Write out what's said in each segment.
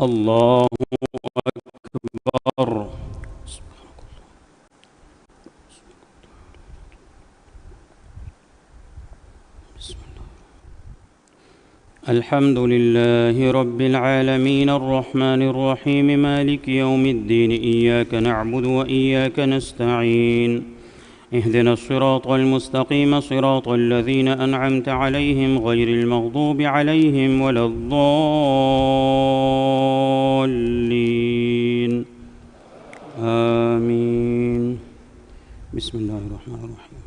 الله أكبر. الحمد لله رب العالمين الرحمن الرحيم مالك يوم الدين إياك نعبد وإياك نستعين اهدنا الصراط المستقيم صراط الذين أنعمت عليهم غير المغضوب عليهم ولا الضالين آمين. بسم الله الرحمن الرحيم.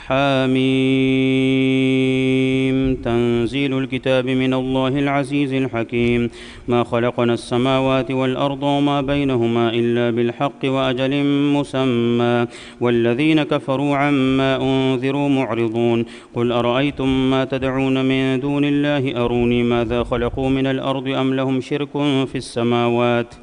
حاميم تنزيل الكتاب من الله العزيز الحكيم. ما خلقنا السماوات والأرض وما بينهما إلا بالحق وأجل مسمى والذين كفروا عما أنذروا معرضون. قل أرأيتم ما تدعون من دون الله أروني ماذا خلقوا من الأرض أم لهم شرك في السماوات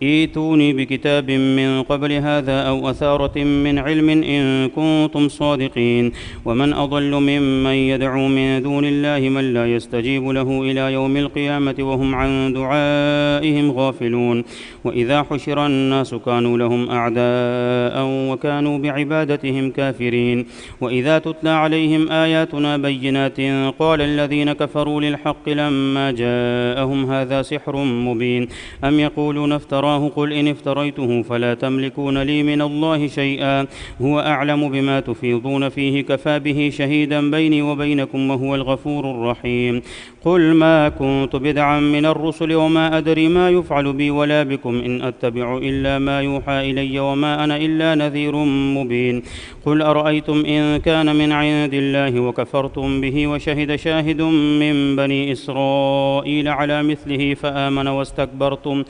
ائتوني بكتاب من قبل هذا أو أثارة من علم إن كنتم صادقين. ومن أضل ممن يدعو من دون الله من لا يستجيب له إلى يوم القيامة وهم عن دعائهم غافلون. وإذا حشر الناس كانوا لهم أعداء وكانوا بعبادتهم كافرين. وإذا تتلى عليهم آياتنا بينات قال الذين كفروا للحق لما جاءهم هذا سحر مبين أم يقولون افتراه قل إن افتريته فلا تملكون لي من الله شيئا هو أعلم بما تفيضون فيه كفى به شهيدا بيني وبينكم وهو الغفور الرحيم. قل ما كنت بدعا من الرسل وما أدري ما يفعل بي ولا بكم إن أتبع إلا ما يوحى إلي وما أنا إلا نذير مبين. قل أرأيتم إن كان من عند الله وكفرتم به وشهد شاهد من بني إسرائيل على مثله فآمن واستكبرتم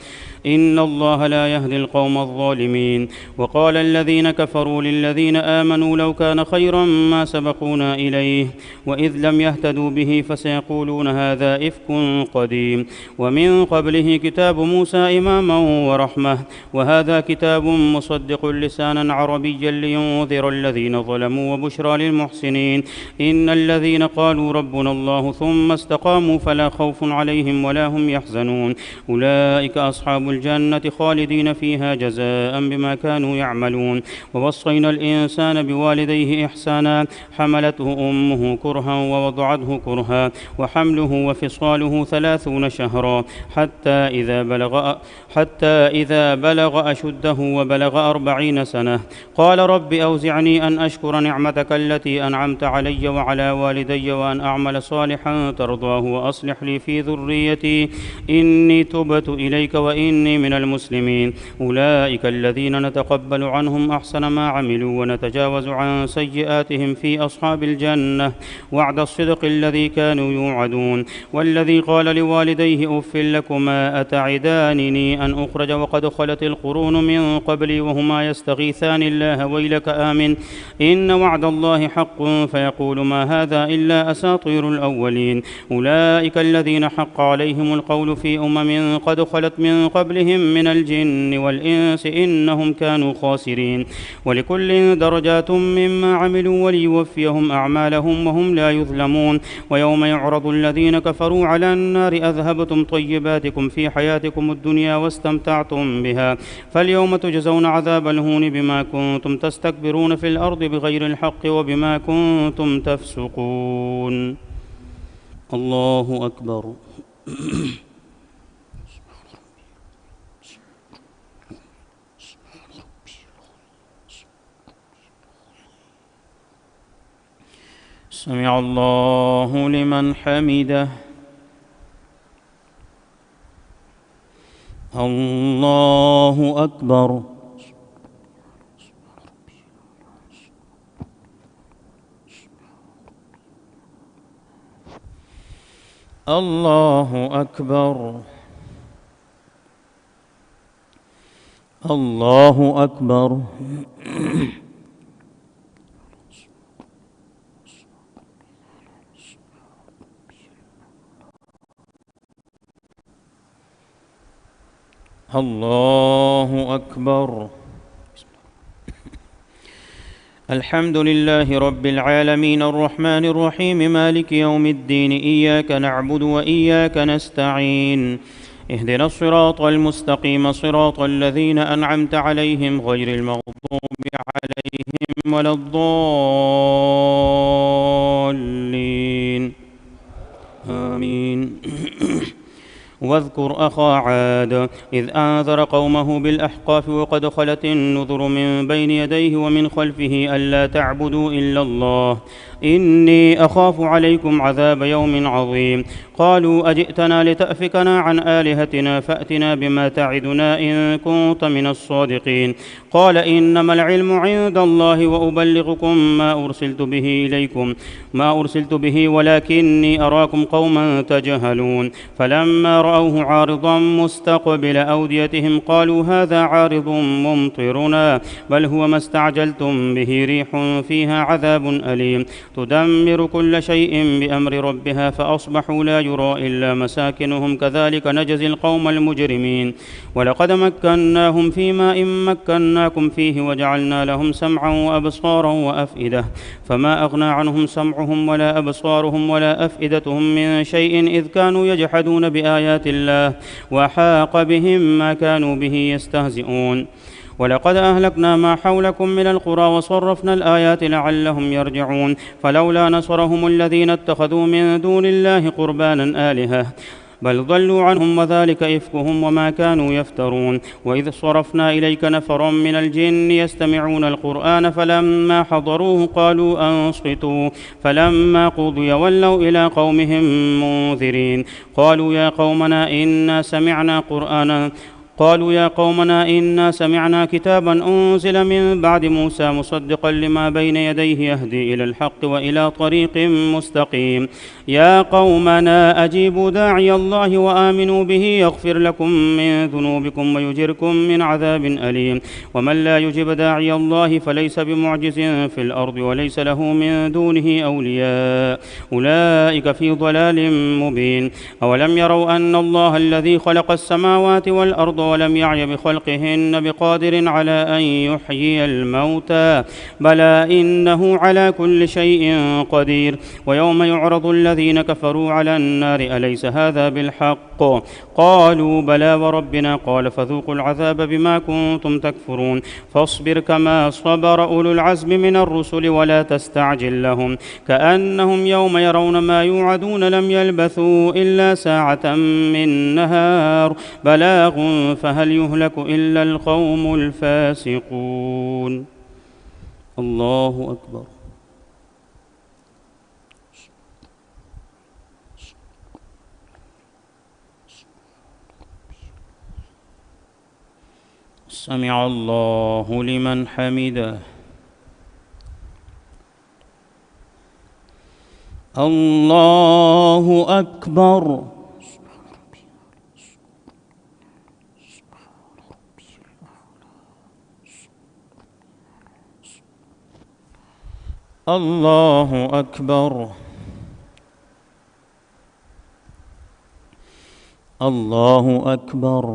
إن الله لا يهدي القوم الظالمين. وقال الذين كفروا للذين آمنوا لو كان خيرا ما سبقونا إليه وإذ لم يهتدوا به فسيقولون هذا إفك قديم. ومن قبله كتاب موسى إماما ورحمة وهذا كتاب مصدق لسانا عربيا لينذر الذين ظلموا وبشرى للمحسنين. إن الذين قالوا ربنا الله ثم استقاموا فلا خوف عليهم ولا هم يحزنون أولئك أصحاب الجنة خالدين فيها جزاء بما كانوا يعملون. ووصينا الإنسان بوالديه إحسانا حملته أمه كرها ووضعته كرها وحمله وفصاله 30 شهرا حتى إذا بلغ أشده وبلغ 40 سنة قال رب أوزعني أن أشكر نعمتك التي أنعمت علي وعلى والدي وأن أعمل صالحا ترضاه وأصلح لي في ذريتي إني تبت إليك وإني من المسلمين. أولئك الذين نتقبل عنهم أحسن ما عملوا ونتجاوز عن سيئاتهم في أصحاب الجنة وعد الصدق الذي كانوا يوعدون. والذي قال لوالديه أف لكما أتعدانني أن أخرج وقد خلت القرون من قبلي وهما يستغيثان الله ويلك آمن إن وعد الله حق فيقول ما هذا إلا أساطير الأولين. أولئك الذين حق عليهم القول في أمم قد خلت من قبلهم من الجن والإنس إنهم كانوا خاسرين. ولكل درجات مما عملوا وليوفيهم أعمالهم وهم لا يظلمون. ويوم يعرض الذين كفروا على النار أذهبتم طيباتكم في حياتكم الدنيا واستمتعتم بها فاليوم تجزون عذاب الهون بما كنتم تستكبرون في الأرض بغير الحق وبما كنتم تفسقون. الله أكبر. سمع الله لمن حمده. الله أكبر. الله أكبر. الله أكبر. الله أكبر. الحمد لله رب العالمين الرحمن الرحيم مالك يوم الدين إياك نعبد وإياك نستعين اهدنا الصراط المستقيم صراط الذين أنعمت عليهم غير المغضوب عليهم ولا الضالين آمين. واذكر أخا عاد إذ أنذر قومه بالأحقاف وقد خلت النذر من بين يديه ومن خلفه ألا تعبدوا إلا الله إني أخاف عليكم عذاب يوم عظيم. قالوا أجئتنا لتأفكنا عن آلهتنا فأتنا بما تعدنا إن كنت من الصادقين. قال إنما العلم عند الله وأبلغكم ما أرسلت به ولكني أراكم قوما تجهلون. فلما رأوه عارضا مستقبل أوديتهم قالوا هذا عارض ممطرنا بل هو ما استعجلتم به ريح فيها عذاب أليم تدمر كل شيء بأمر ربها فأصبحوا لا يرى إلا مساكنهم كذلك نجزي القوم المجرمين. ولقد مكناهم فيما إن مكناكم فيه وجعلنا لهم سمعا وأبصارا وأفئدة فما أغنى عنهم سمعهم ولا أبصارهم ولا أفئدتهم من شيء إذ كانوا يجحدون بآيات الله وحاق بهم ما كانوا به يستهزئون. ولقد أهلكنا ما حولكم من القرى وصرفنا الآيات لعلهم يرجعون. فلولا نصرهم الذين اتخذوا من دون الله قربانا آلهة بل ضلوا عنهم وذلك إفكهم وما كانوا يفترون. وإذ صرفنا إليك نفرا من الجن يستمعون القرآن فلما حضروه قالوا أنصتوا فلما قضي ولوا إلى قومهم منذرين. قالوا يا قومنا إنا سمعنا كتابا أنزل من بعد موسى مصدقا لما بين يديه يهدي إلى الحق وإلى طريق مستقيم. يا قومنا أجيبوا داعي الله وآمنوا به يغفر لكم من ذنوبكم ويجركم من عذاب أليم. ومن لا يجب داعي الله فليس بمعجز في الأرض وليس له من دونه أولياء أولئك في ضلال مبين. أولم يروا أن الله الذي خلق السماوات والأرض ولم يعي بخلقهن بقادر على أن يحيي الموتى بلى إنه على كل شيء قدير. ويوم يعرض الذين كفروا على النار أليس هذا بالحق قالوا بلى وربنا قال فذوقوا العذاب بما كنتم تكفرون. فاصبر كما صبر أولو العزم من الرسل ولا تستعجل لهم كأنهم يوم يرون ما يوعدون لم يلبثوا إلا ساعة من نهار بلاغ فهل يهلك إلا القوم الفاسقون. الله أكبر. سمع الله لمن حمده. الله أكبر. الله أكبر. الله أكبر.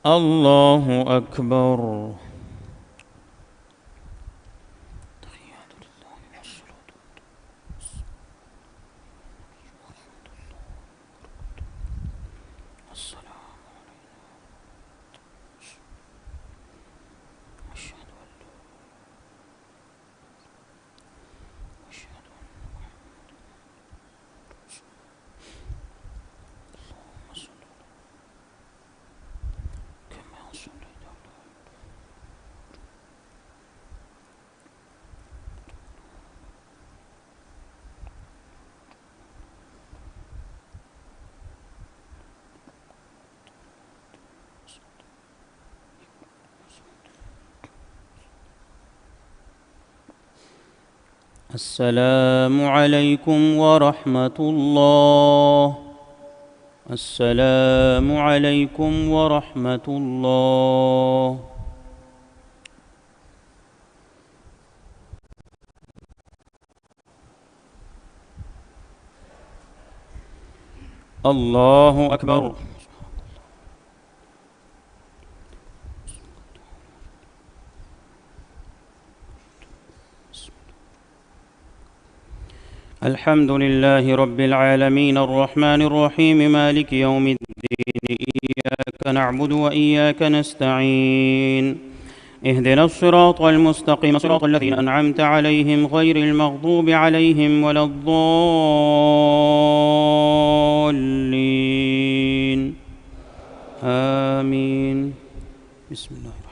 الله أكبر. السلام عليكم ورحمة الله. السلام عليكم ورحمة الله. الله أكبر. الحمد لله رب العالمين الرحمن الرحيم مالك يوم الدين إياك نعبد وإياك نستعين اهدنا الصراط المستقيم صراط الذين أنعمت عليهم غير المغضوب عليهم ولا الضالين آمين. بسم الله الرحمن الرحيم.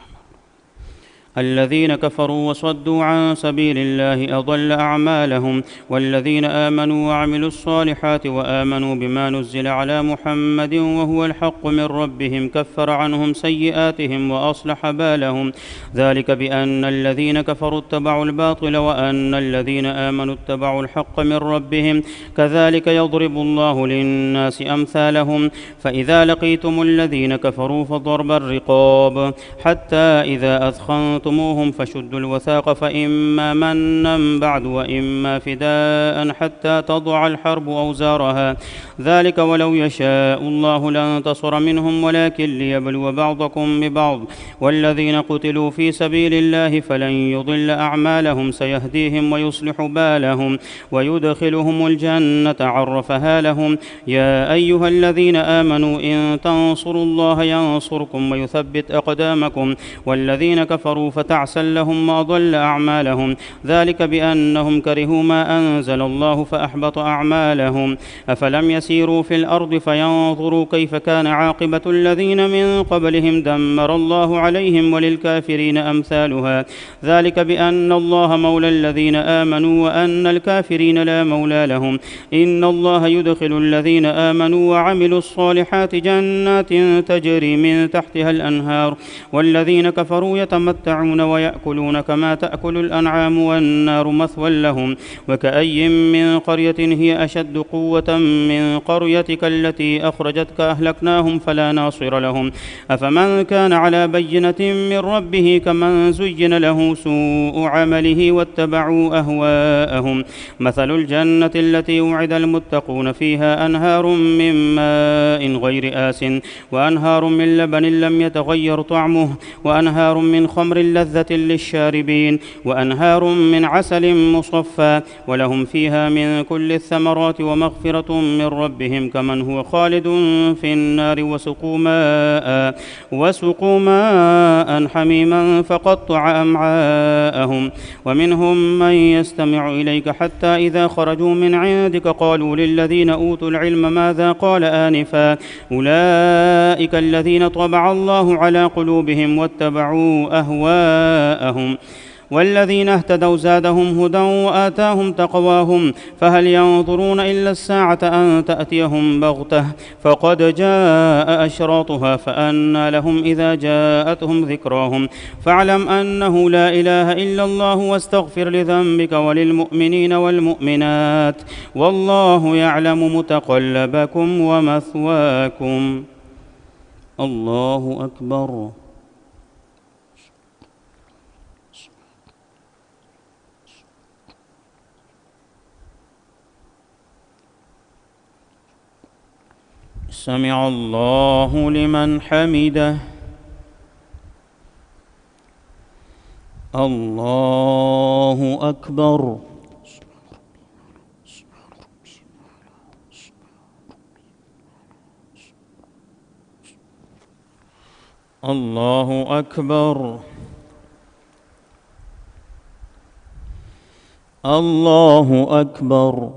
الذين كفروا وصدوا عن سبيل الله أضل أعمالهم، والذين آمنوا وعملوا الصالحات وآمنوا بما نزل على محمد وهو الحق من ربهم كفر عنهم سيئاتهم وأصلح بالهم، ذلك بأن الذين كفروا اتبعوا الباطل وأن الذين آمنوا اتبعوا الحق من ربهم، كذلك يضرب الله للناس أمثالهم. فإذا لقيتم الذين كفروا فضرب الرقاب حتى إذا أثخنتموهم فشدوا الوثاق فإما منا بعد وإما فداء حتى تضع الحرب أوزارها، ذلك ولو يشاء الله لانتصر منهم ولكن ليبلو بعضكم ببعض، والذين قتلوا في سبيل الله فلن يضل أعمالهم سيهديهم ويصلح بالهم ويدخلهم الجنة عرفها لهم. يا أيها الذين آمنوا إن تنصروا الله ينصركم ويثبت أقدامكم، والذين كفروا فتعسا لهم وأضل أعمالهم، ذلك بأنهم كرهوا ما أنزل الله فأحبط أعمالهم. أفلم يسيروا في الأرض فينظروا كيف كان عاقبة الذين من قبلهم دمر الله عليهم وللكافرين أمثالها، ذلك بأن الله مولى الذين آمنوا وأن الكافرين لا مولى لهم. إن الله يدخل الذين آمنوا وعملوا الصالحات جنات تجري من تحتها الأنهار، والذين كفروا يتمتعون ويأكلون كما تأكل الأنعام والنار مثوى لهم. وكأي من قرية هي أشد قوة من قريتك التي أخرجتك أهلكناهم فلا ناصر لهم. أفمن كان على بينة من ربه كمن زين له سوء عمله واتبعوا أهواءهم. مثل الجنة التي وعد المتقون فيها أنهار من ماء غير آس وأنهار من لبن لم يتغير طعمه وأنهار من خمر لذة للشاربين وأنهار من عسل مصفى ولهم فيها من كل الثمرات ومغفرة من ربهم كمن هو خالد في النار وسقوا ماء حميما فقطع أمعاءهم. ومنهم من يستمع إليك حتى إذا خرجوا من عندك قالوا للذين أوتوا العلم ماذا قال آنفا أولئك الذين طبع الله على قلوبهم واتبعوا أهواءهم. والذين اهتدوا زادهم هدى وآتاهم تقواهم فهل ينظرون إلا الساعة أن تأتيهم بغتة فقد جاء أشراطها فأنى لهم إذا جاءتهم ذكراهم. فاعلم أنه لا إله إلا الله واستغفر لذنبك وللمؤمنين والمؤمنات والله يعلم متقلبكم ومثواكم. الله أكبر. سمع الله لمن حمده. الله أكبر. الله أكبر. الله أكبر.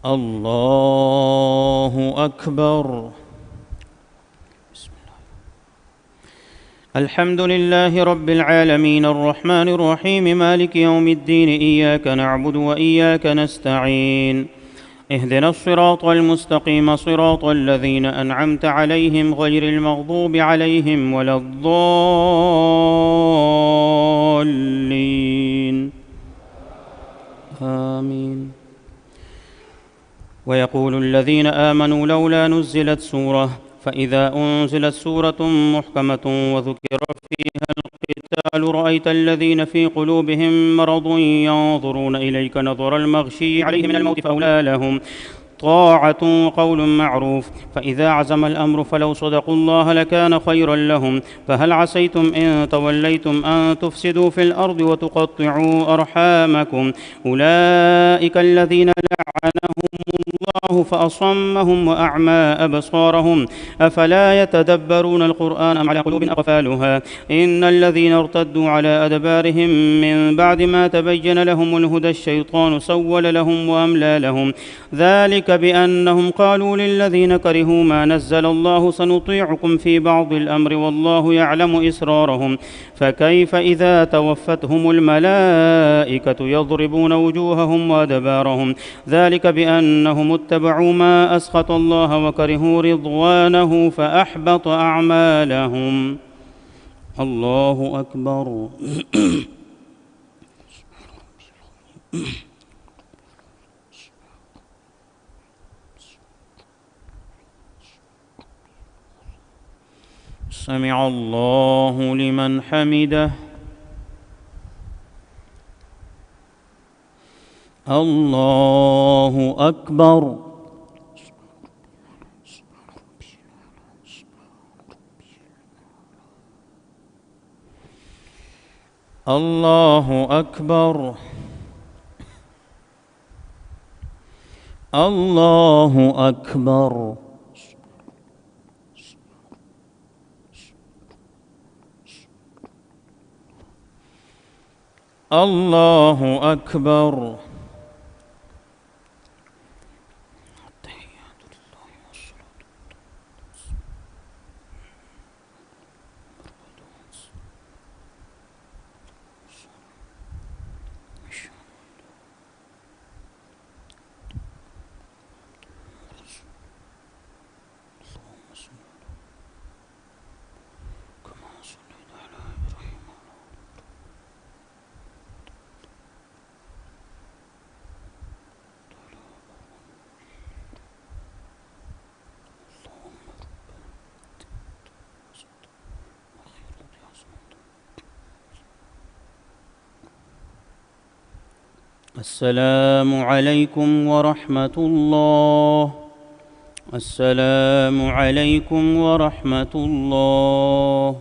الله أكبر. بسم الله. الحمد لله رب العالمين الرحمن الرحيم مالك يوم الدين إياك نعبد وإياك نستعين اهدنا الصراط المستقيم صراط الذين أنعمت عليهم غير المغضوب عليهم ولا الضالين آمين. ويقول الذين آمنوا لولا نزلت سورة فإذا أنزلت سورة محكمة وذكر فيها القتال رأيت الذين في قلوبهم مرض ينظرون إليك نظر المغشي عليه من الموت فأولى لهم طاعة وقول معروف. فإذا عزم الأمر فلو صدقوا الله لكان خيرا لهم. فهل عسيتم إن توليتم أن تفسدوا في الأرض وتقطعوا أرحامكم؟ أولئك الذين لعنهم الله فأصمهم وأعمى أبصارهم أفلا يتدبرون القرآن أم على قلوب أقفالها؟ إن الذين ارتدوا على أدبارهم من بعد ما تبين لهم الهدى الشيطان سول لهم وأملى لهم. ذلك بأنهم قالوا للذين كرهوا ما نزل الله سنطيعكم في بعض الأمر والله يعلم إسرارهم. فكيف إذا توفتهم الملائكة يضربون وجوههم وأدبارهم؟ ذلك بأنهم اتبعوا ما أسخط الله وكرهوا رضوانه فأحبط أعمالهم. الله أكبر. سمع الله لمن حمده. الله أكبر. الله أكبر. الله أكبر. الله أكبر. السلام عليكم ورحمة الله. السلام عليكم ورحمة الله.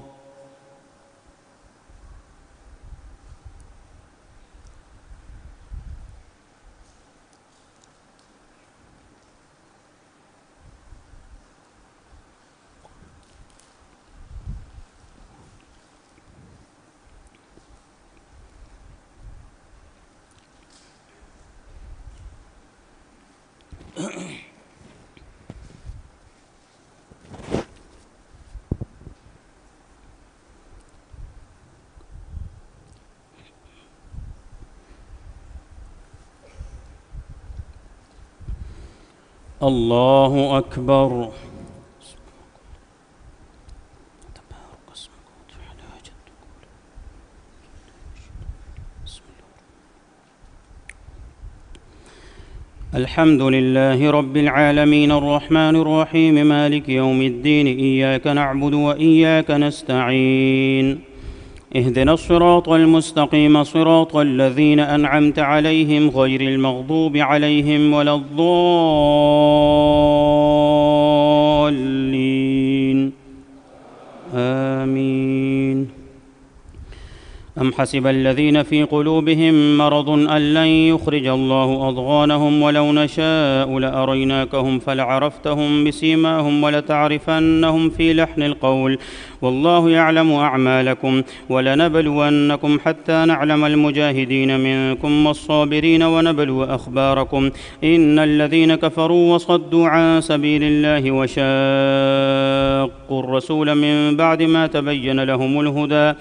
الله أكبر. الحمد لله رب العالمين الرحمن الرحيم مالك يوم الدين إياك نعبد وإياك نستعين اهدنا الصراط المستقيم صراط الذين أنعمت عليهم غير المغضوب عليهم ولا الضالين آمين. أم حسب الذين في قلوبهم مرض أن لن يخرج الله أضغانهم ولو نشاء لأريناكهم فلعرفتهم بسيماهم ولتعرفنهم في لحن القول والله يعلم أعمالكم ولنبلونكم حتى نعلم المجاهدين منكم والصابرين ونبلو أخباركم. إن الذين كفروا وصدوا عن سبيل الله وشاقوا الرسول من بعد ما تبين لهم الهدى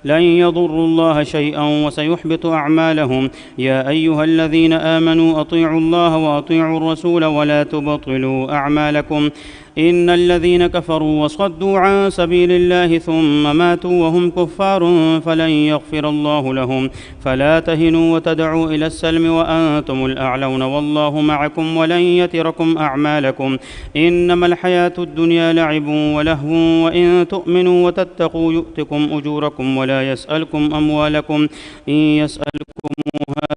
لن يضروا الله شيئا وسيحبط أعمالهم. يا أيها الذين آمنوا أطيعوا الله وأطيعوا الرسول ولا تبطلوا أعمالكم. إن الذين كفروا وصدوا عن سبيل الله ثم ماتوا وهم كفار فلن يغفر الله لهم. فلا تهنوا وتدعوا إلى السلم وأنتم الأعلون والله معكم ولن يتركم أعمالكم. إنما الحياة الدنيا لعب ولهو وإن تؤمنوا وتتقوا يؤتكم أجوركم ولا يسألكم أموالكم. إن يسألكموها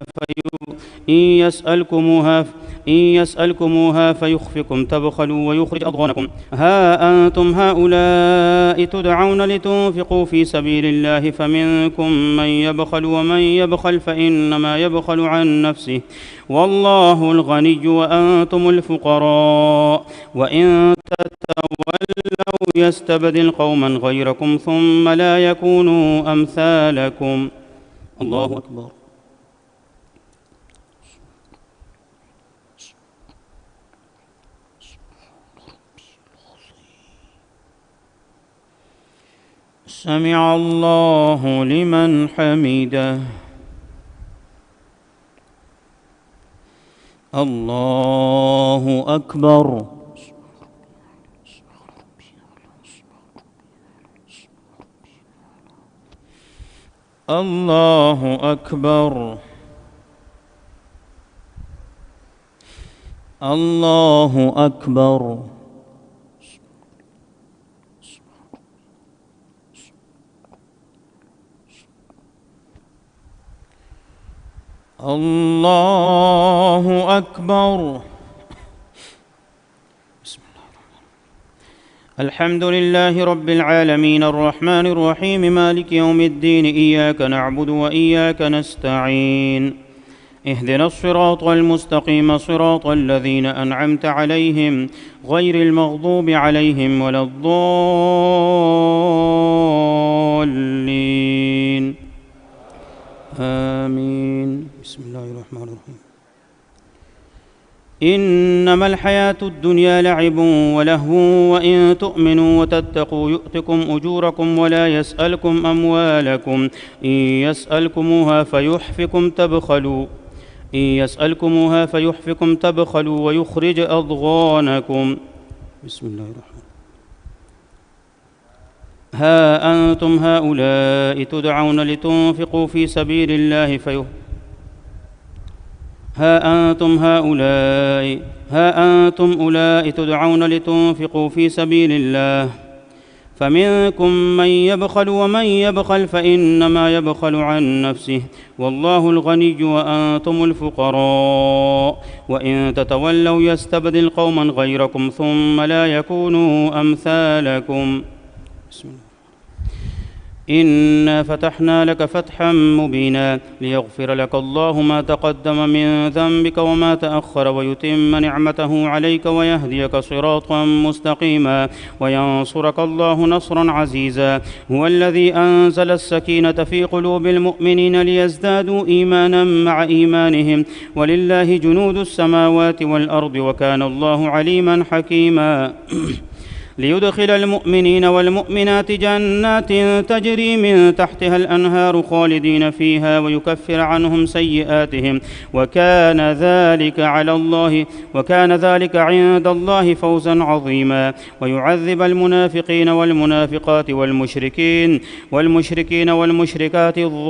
إن يسألكموها إن يسألكموها فيخفكم تبخلوا ويخرج أضغانكم. ها أنتم هؤلاء تدعون لتنفقوا في سبيل الله فمنكم من يبخل ومن يبخل فإنما يبخل عن نفسه والله الغني وأنتم الفقراء وإن تتولوا يستبدل قوما غيركم ثم لا يكونوا أمثالكم. الله أكبر. سمع الله لمن حمده. الله أكبر. الله أكبر. الله أكبر. الله أكبر. بسم الله الحمد لله رب العالمين الرحمن الرحيم مالك يوم الدين إياك نعبد وإياك نستعين اهدنا الصراط المستقيم صراط الذين أنعمت عليهم غير المغضوب عليهم ولا الضالين آمين. بسم الله الرحمن الرحيم. إنما الحياة الدنيا لعب ولهو وإن تؤمنوا وتتقوا يؤتكم أجوركم ولا يسألكم أموالكم إن يسألكموها فيحفكم تبخلوا ويخرج أضغانكم. بسم الله الرحمن. ها أنتم هؤلاء تدعون لتنفقوا في سبيل الله تدعون لتنفقوا في سبيل الله فمنكم من يبخل ومن يبخل فإنما يبخل عن نفسه والله الغني وأنتم الفقراء وإن تتولوا يستبدل قوما غيركم ثم لا يكونوا أمثالكم. بسم الله. إنا فتحنا لك فتحا مبينا ليغفر لك الله ما تقدم من ذنبك وما تأخر ويتم نعمته عليك ويهديك صراطا مستقيما وينصرك الله نصرا عزيزا. هو الذي أنزل السكينة في قلوب المؤمنين ليزدادوا إيمانا مع إيمانهم ولله جنود السماوات والأرض وكان الله عليما حكيما. ليدخل المؤمنين والمؤمنات جنات تجري من تحتها الأنهار خالدين فيها ويكفر عنهم سيئاتهم وكان ذلك عند الله فوزا عظيما. ويعذب المنافقين والمنافقات والمشركين والمشركات الظانين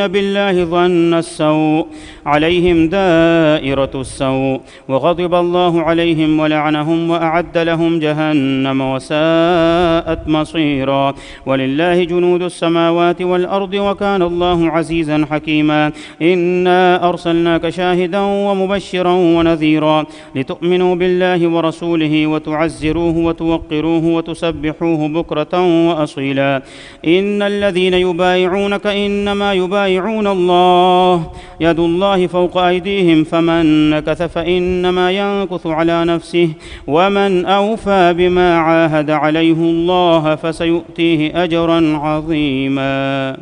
بالله ظن السوء عليهم دائرة السوء وغضب الله عليهم ولعنهم وأعد لهم جهنم وساءت مصيرا. ولله جنود السماوات والأرض وكان الله عزيزا حكيما. إنا أرسلناك شاهدا ومبشرا ونذيرا لتؤمنوا بالله ورسوله وتعزروه وتوقروه وتسبحوه بكرة وأصيلا. إن الذين يبايعونك إنما يبايعون الله يد الله فوق أيديهم فمن نكث فإنما ينكث على نفسه ومن أوفى بما عاهد عليه الله فسيؤتيه أجرا عظيما.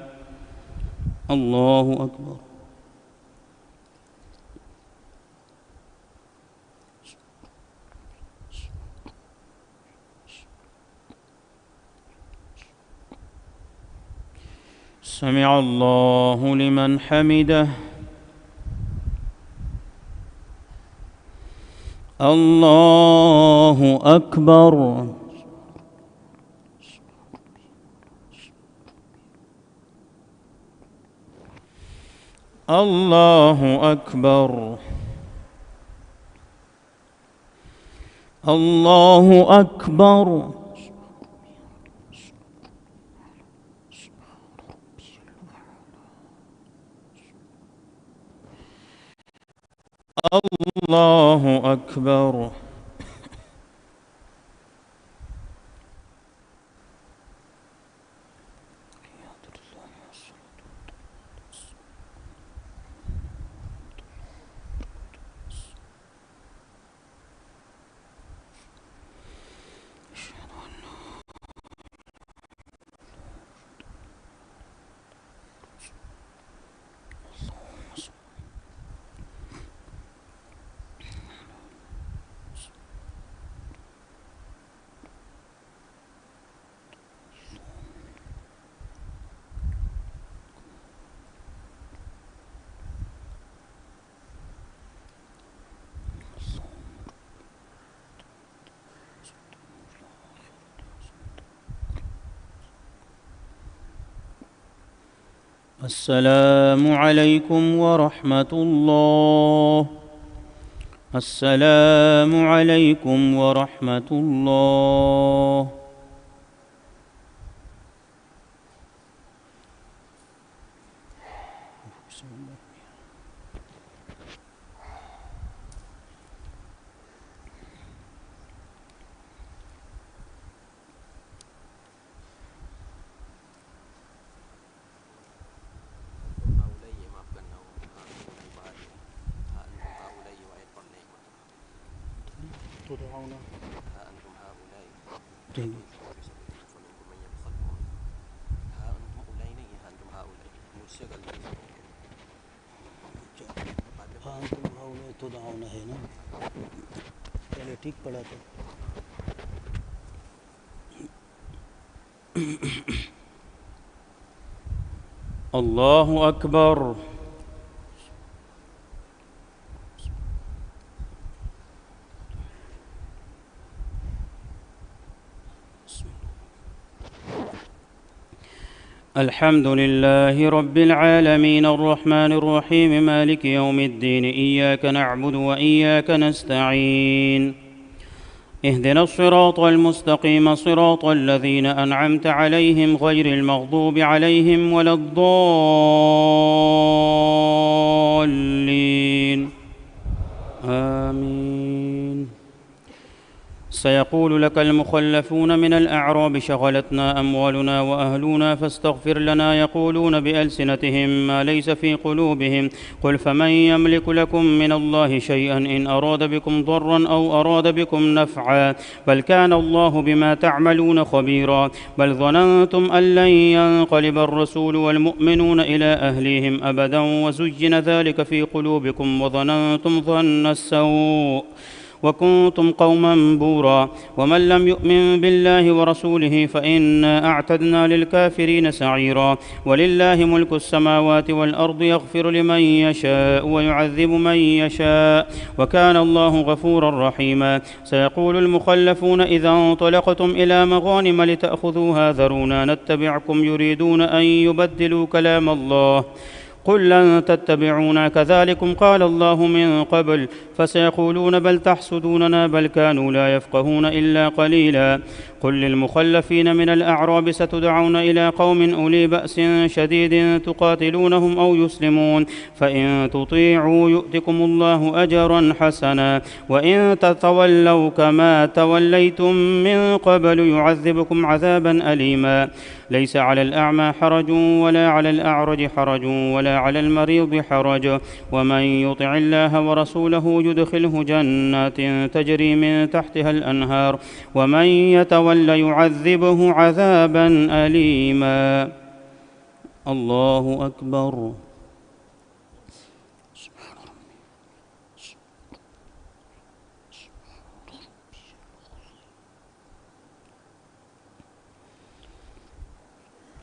الله أكبر. سمع الله لمن حمده. الله أكبر. الله أكبر. الله أكبر. الله أكبر. السلام عليكم ورحمة الله. السلام عليكم ورحمة الله. तदआउन है ना, पहले ठीक पड़ा था। الله أكبر. الحمد لله رب العالمين الرحمن الرحيم مالك يوم الدين إياك نعبد وإياك نستعين اهدنا الصراط المستقيم صراط الذين أنعمت عليهم غير المغضوب عليهم ولا الضالين آمين. سيقول لك المخلفون من الأعراب شغلتنا أموالنا وأهلنا فاستغفر لنا يقولون بألسنتهم ما ليس في قلوبهم قل فمن يملك لكم من الله شيئا إن أراد بكم ضرا أو أراد بكم نفعا بل كان الله بما تعملون خبيرا بل ظننتم أن لن ينقلب الرسول والمؤمنون إلى أهليهم أبدا وزين ذلك في قلوبكم وظننتم ظن السوء وكنتم قوما بورا ومن لم يؤمن بالله ورسوله فإنا أعتدنا للكافرين سعيرا ولله ملك السماوات والأرض يغفر لمن يشاء ويعذب من يشاء وكان الله غفورا رحيما. سيقول المخلفون إذا انطلقتم إلى مغانم لتأخذوها ذرونا نتبعكم يريدون أن يبدلوا كلام الله قل لن تتبعونا كذلكم قال الله من قبل فسيقولون بل تحسدوننا بل كانوا لا يفقهون إلا قليلا. قل للمخلفين من الأعراب ستدعون إلى قوم أولي بأس شديد تقاتلونهم أو يسلمون فإن تطيعوا يؤتكم الله أجرا حسنا وإن تتولوا كما توليتم من قبل يعذبكم عذابا أليما. ليس على الأعمى حرج ولا على الأعرج حرج ولا على المريض حرج ومن يطع الله ورسوله يدخله جنات تجري من تحتها الأنهار ومن يتول يعذبه عذابا أليما. الله أكبر.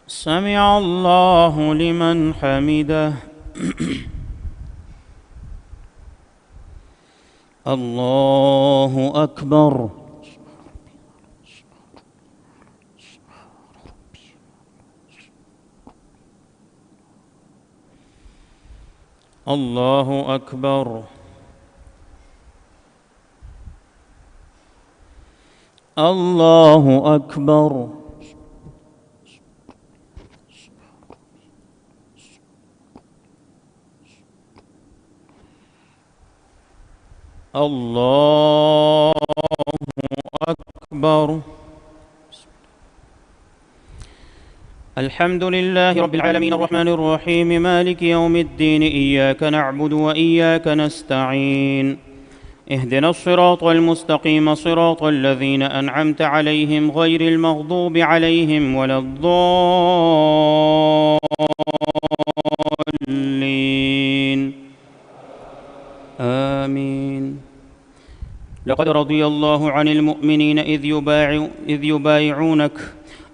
سمع الله لمن حمده. الله أكبر. الله أكبر. الله أكبر. الله أكبر. الحمد لله رب العالمين الرحمن الرحيم مالك يوم الدين إياك نعبد وإياك نستعين اهدنا الصراط المستقيم صراط الذين أنعمت عليهم غير المغضوب عليهم ولا الضالين آمين. لقد رضي الله عن المؤمنين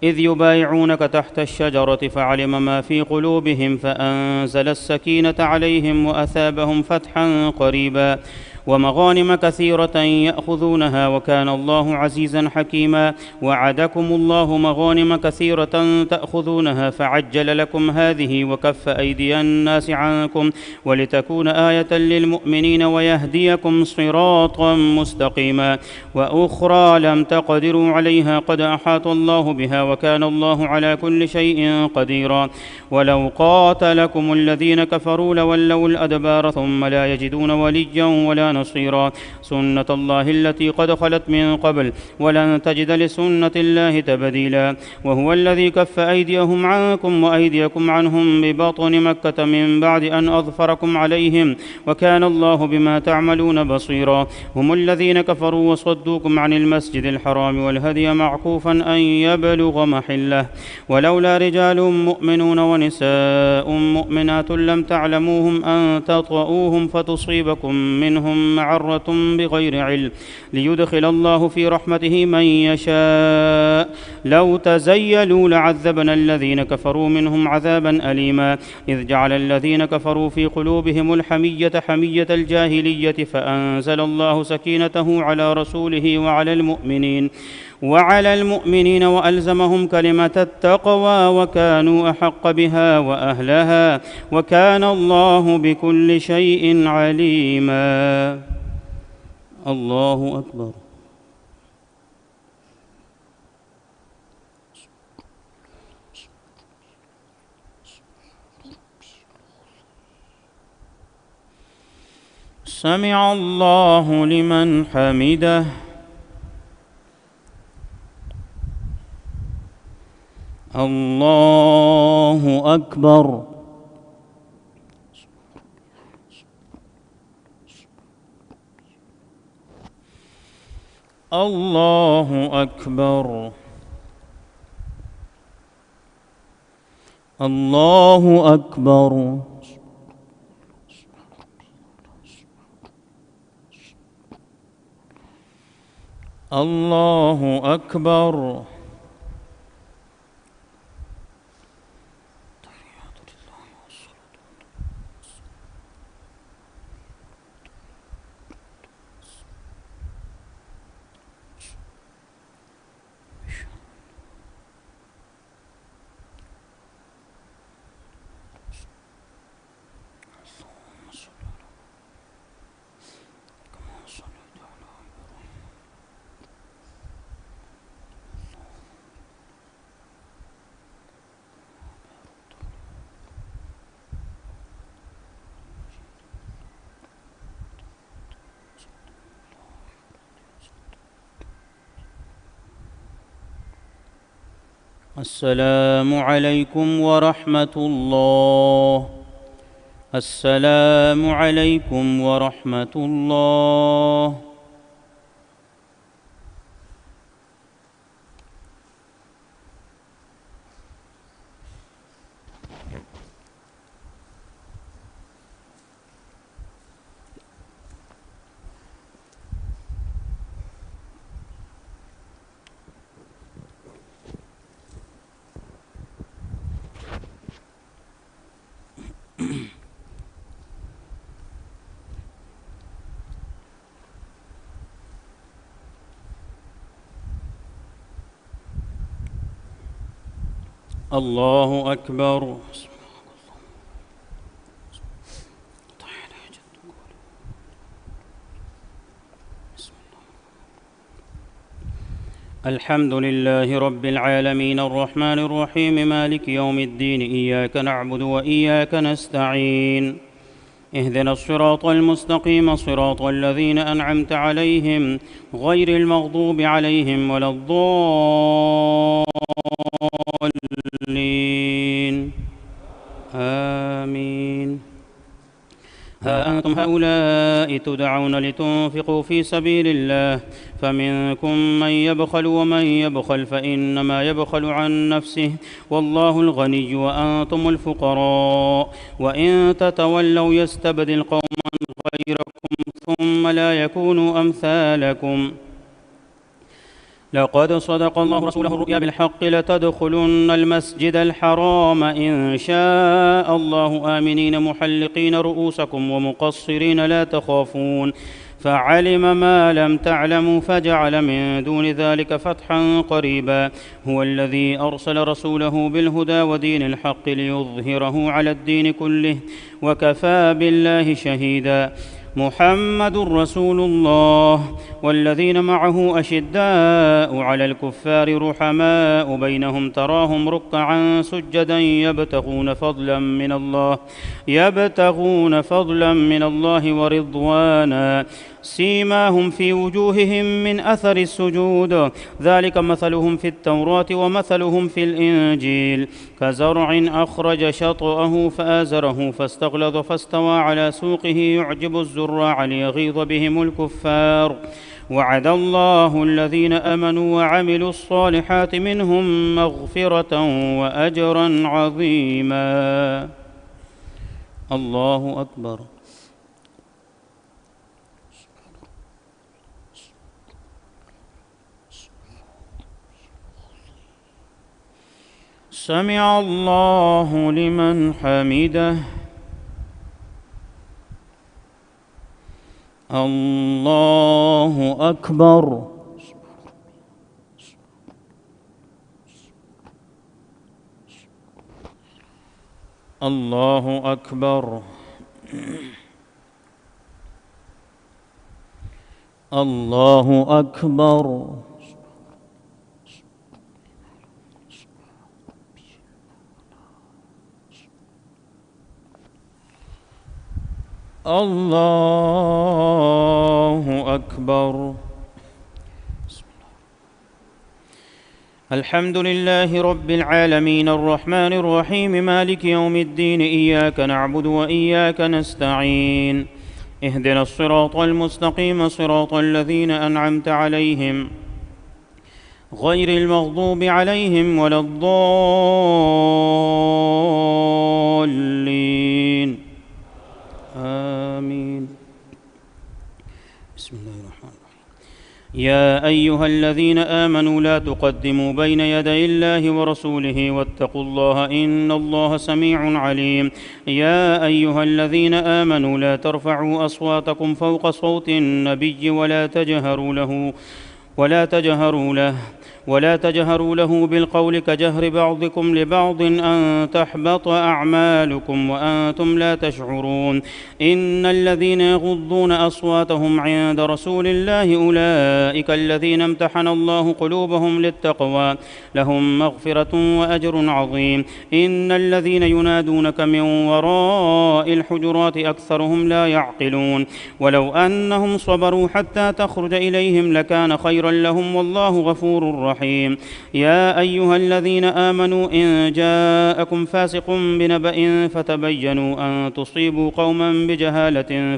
إذ يبايعونك تحت الشجرة فعلم ما في قلوبهم فأنزل السكينة عليهم وأثابهم فتحا قريبا ومغانم كثيرة يأخذونها وكان الله عزيزا حكيما. وعدكم الله مغانم كثيرة تأخذونها فعجل لكم هذه وكف أيدي الناس عنكم ولتكون آية للمؤمنين ويهديكم صراطا مستقيما. وأخرى لم تقدروا عليها قد أحاط الله بها وكان الله على كل شيء قديرا. ولو قاتلكم الذين كفروا لولوا الأدبار ثم لا يجدون وليا ولا نصيرا. سنة الله التي قد خلت من قبل ولن تجد لسنة الله تبديلا. وهو الذي كف أيديهم عنكم وأيديكم عنهم ببطن مكة من بعد أن أظفركم عليهم وكان الله بما تعملون بصيرا. هم الذين كفروا وصدوكم عن المسجد الحرام والهدي معكوفا أن يبلغ محله ولولا رجال مؤمنون ونساء مؤمنات لم تعلموهم أن تطؤوهم فتصيبكم منهم معرة بغير علم ليدخل الله في رحمته من يشاء. لو تزيلوا لعذبنا الذين كفروا منهم عذابا أليما. إذ جعل الذين كفروا في قلوبهم الحمية حمية الجاهلية فأنزل الله سكينته على رسوله وعلى المؤمنين وألزمهم كلمة التقوى وكانوا أحق بها وأهلها وكان الله بكل شيء عليما. الله أكبر. سمع الله لمن حمده. الله أكبر. الله أكبر. الله أكبر. الله أكبر. السلام عليكم ورحمة الله. السلام عليكم ورحمة الله. الله أكبر. الحمد لله رب العالمين الرحمن الرحيم مالك يوم الدين إياك نعبد وإياك نستعين اهدنا الصراط المستقيم صراط الذين أنعمت عليهم غير المغضوب عليهم ولا الضالين آمين. ها أنتم هؤلاء تدعون لتنفقوا في سبيل الله فمنكم من يبخل ومن يبخل فإنما يبخل عن نفسه والله الغني وأنتم الفقراء وإن تتولوا يستبدل قوما غيركم ثم لا يكونوا أمثالكم. لقد صدق الله رسوله الرؤيا بالحق لتدخلن المسجد الحرام إن شاء الله آمنين محلقين رؤوسكم ومقصرين لا تخافون فعلم ما لم تعلموا فجعل من دون ذلك فتحا قريبا. هو الذي أرسل رسوله بالهدى ودين الحق ليظهره على الدين كله وكفى بالله شهيدا. محمد رسول الله والذين معه أشداء على الكفار رحماء بينهم تراهم ركعا سجدا يبتغون فضلا من الله ورضوانا سيماهم في وجوههم من أثر السجود ذلك مثلهم في التوراة ومثلهم في الإنجيل كزرع أخرج شطأه فآزره فاستغلظ فاستوى على سوقه يعجب الزراع ليغيظ بهم الكفار. وعد الله الذين آمنوا وعملوا الصالحات منهم مغفرة وأجرا عظيما. الله أكبر. سمع الله لمن حمده. الله أكبر. الله أكبر. الله أكبر. الله أكبر. الحمد لله رب العالمين الرحمن الرحيم مالك يوم الدين إياك نعبد وإياك نستعين اهدنا الصراط المستقيم صراط الذين أنعمت عليهم غير المغضوب عليهم ولا الضالين آمين. بسم الله الرحمن الرحيم. يا أيها الذين آمنوا لا تقدموا بين يدي الله ورسوله واتقوا الله إن الله سميع عليم. يا أيها الذين آمنوا لا ترفعوا أصواتكم فوق صوت النبي ولا تجهروا له بالقول كجهر بعضكم لبعض أن تحبط أعمالكم وأنتم لا تشعرون. إن الذين يغضون أصواتهم عند رسول الله أولئك الذين امتحن الله قلوبهم للتقوى لهم مغفرة وأجر عظيم. إن الذين ينادونك من وراء الحجرات أكثرهم لا يعقلون. ولو أنهم صبروا حتى تخرج إليهم لكان خيرا لهم والله غفور رحيم. يا أيها الذين آمنوا إن جاءكم فاسق بنبأ فتبينوا أن تصيبوا قوما بجهالة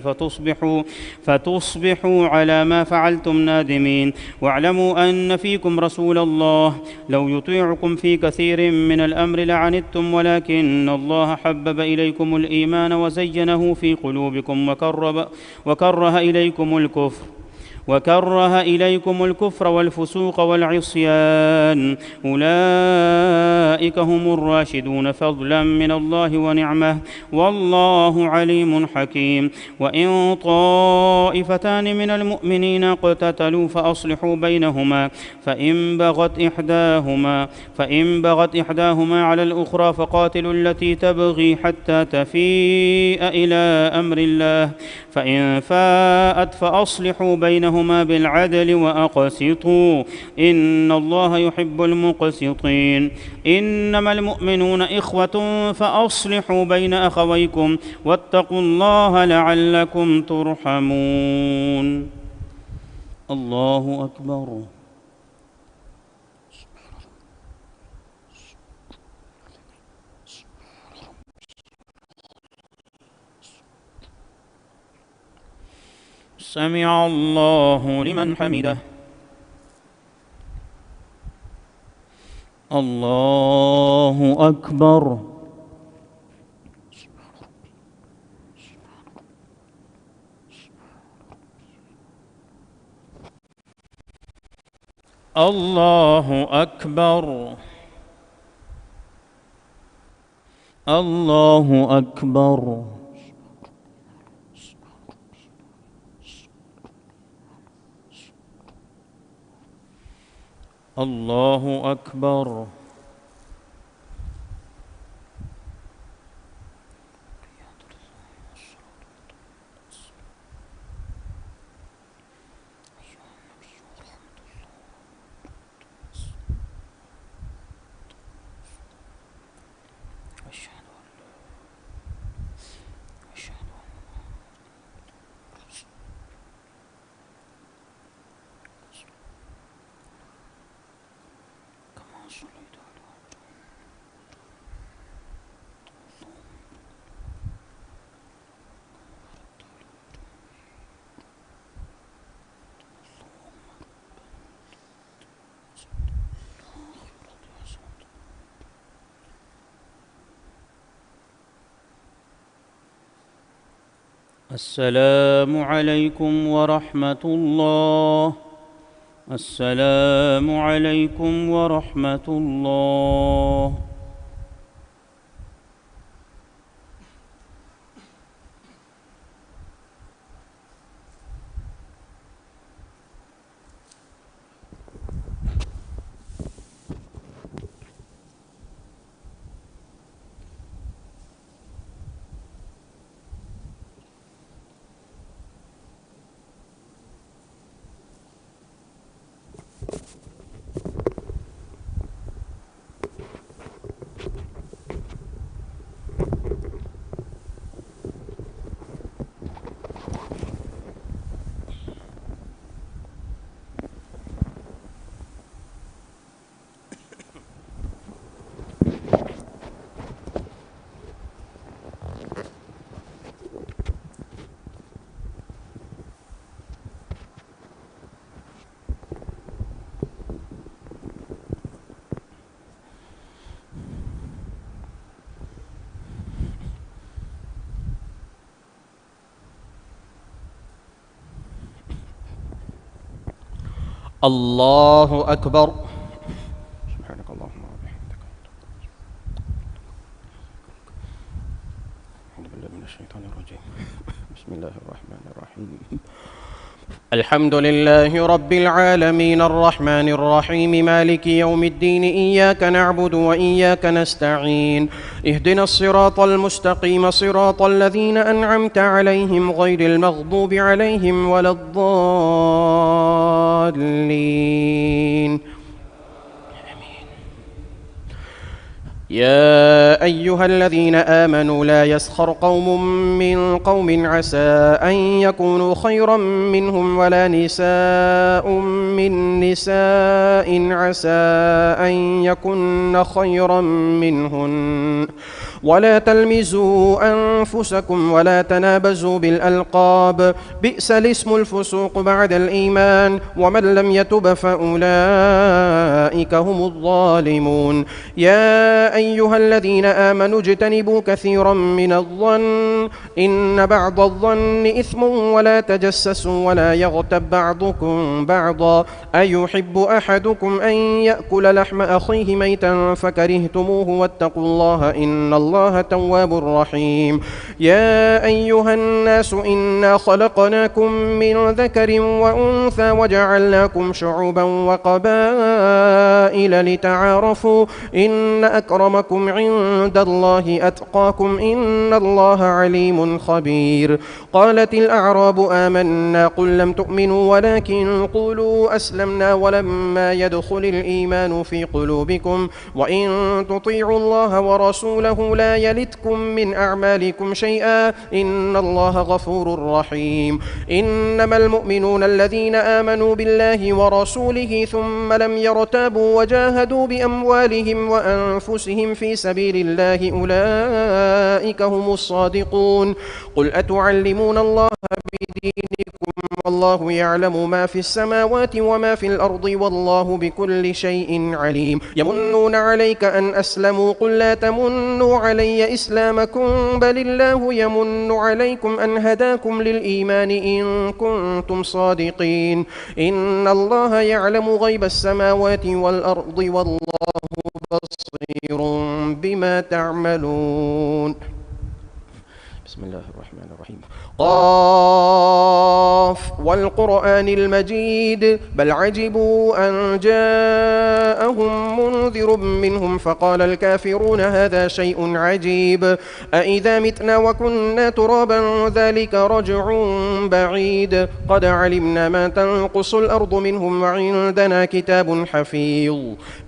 فتصبحوا على ما فعلتم نادمين. واعلموا أن فيكم رسول الله لو يطيعكم في كثير من الأمر لعنتم ولكن الله حبب إليكم الإيمان وزينه في قلوبكم وكره إليكم الكفر والفسوق والعصيان أولئك هم الراشدون فضلا من الله ونعمه والله عليم حكيم. وإن طائفتان من المؤمنين اقتتلوا فأصلحوا بينهما فإن بغت إحداهما على الأخرى فقاتلوا التي تبغي حتى تفيء إلى أمر الله فإن فاءت فأصلحوا بينهما بينهما بالعدل وأقسطوا إن الله يحب المقسطين. إنما المؤمنون إخوة فأصلحوا بين أخويكم واتقوا الله لعلكم ترحمون. الله أكبر. سمع الله لمن حمده. الله أكبر. الله أكبر. الله أكبر. الله أكبر. السلام عليكم ورحمة الله. السلام عليكم ورحمة الله. الله أكبر. سبحانك اللهم وبحمدك. أعوذ بالله من الشيطان الرجيم. بسم الله الرحمن الرحيم. الحمد لله رب العالمين الرحمن الرحيم مالك يوم الدين إياك نعبد وإياك نستعين اهدنا الصراط المستقيم صراط الذين أنعمت عليهم غير المغضوب عليهم ولا الضالين. يا أيها الذين آمنوا لا يسخر قوم من قوم عسى أن يكونوا خيرا منهم ولا نساء من نساء عسى أن يكن خيرا منهن ولا تلمزوا أنفسكم ولا تنابزوا بالألقاب بئس الاسم الفسوق بعد الإيمان ومن لم يتب فأولئك هم الظالمون. يا أيها الذين آمنوا اجتنبوا كثيرا من الظن إن بعض الظن إثم ولا تجسسوا ولا يغتب بعضكم بعضا أيحب أحدكم أن يأكل لحم أخيه ميتا فكرهتموه واتقوا الله إن الله الله تواب رحيم. يا أيها الناس إنا خلقناكم من ذكر وأنثى وجعلناكم شعوبا وقبائل لتعارفوا إن أكرمكم عند الله أتقاكم إن الله عليم خبير. قالت الأعراب آمنا قل لم تؤمنوا ولكن قولوا أسلمنا ولما يدخل الإيمان في قلوبكم وإن تطيعوا الله ورسوله لا يلتكم من أعمالكم شيئا إن الله غفور رحيم. إنما المؤمنون الذين آمنوا بالله ورسوله ثم لم يرتابوا وجاهدوا بأموالهم وأنفسهم في سبيل الله أولئك هم الصادقون. قل أتعلمون الله بدينكم والله يعلم ما في السماوات وما في الأرض والله بكل شيء عليم. يمنون عليك أن أسلموا قل لا تمنوا علي إسلامكم بل الله يمن عليكم أن هداكم للإيمان إن كنتم صادقين. إن الله يعلم غيب السماوات والأرض والله بصير بما تعملون. بسم الله الرحمن الرحيم. قاف والقرآن المجيد بل عجبوا أن جاءهم منذر منهم فقال الكافرون هذا شيء عجيب أإذا متنا وكنا ترابا ذلك رجع بعيد قد علمنا ما تنقص الأرض منهم وعندنا كتاب حفيظ.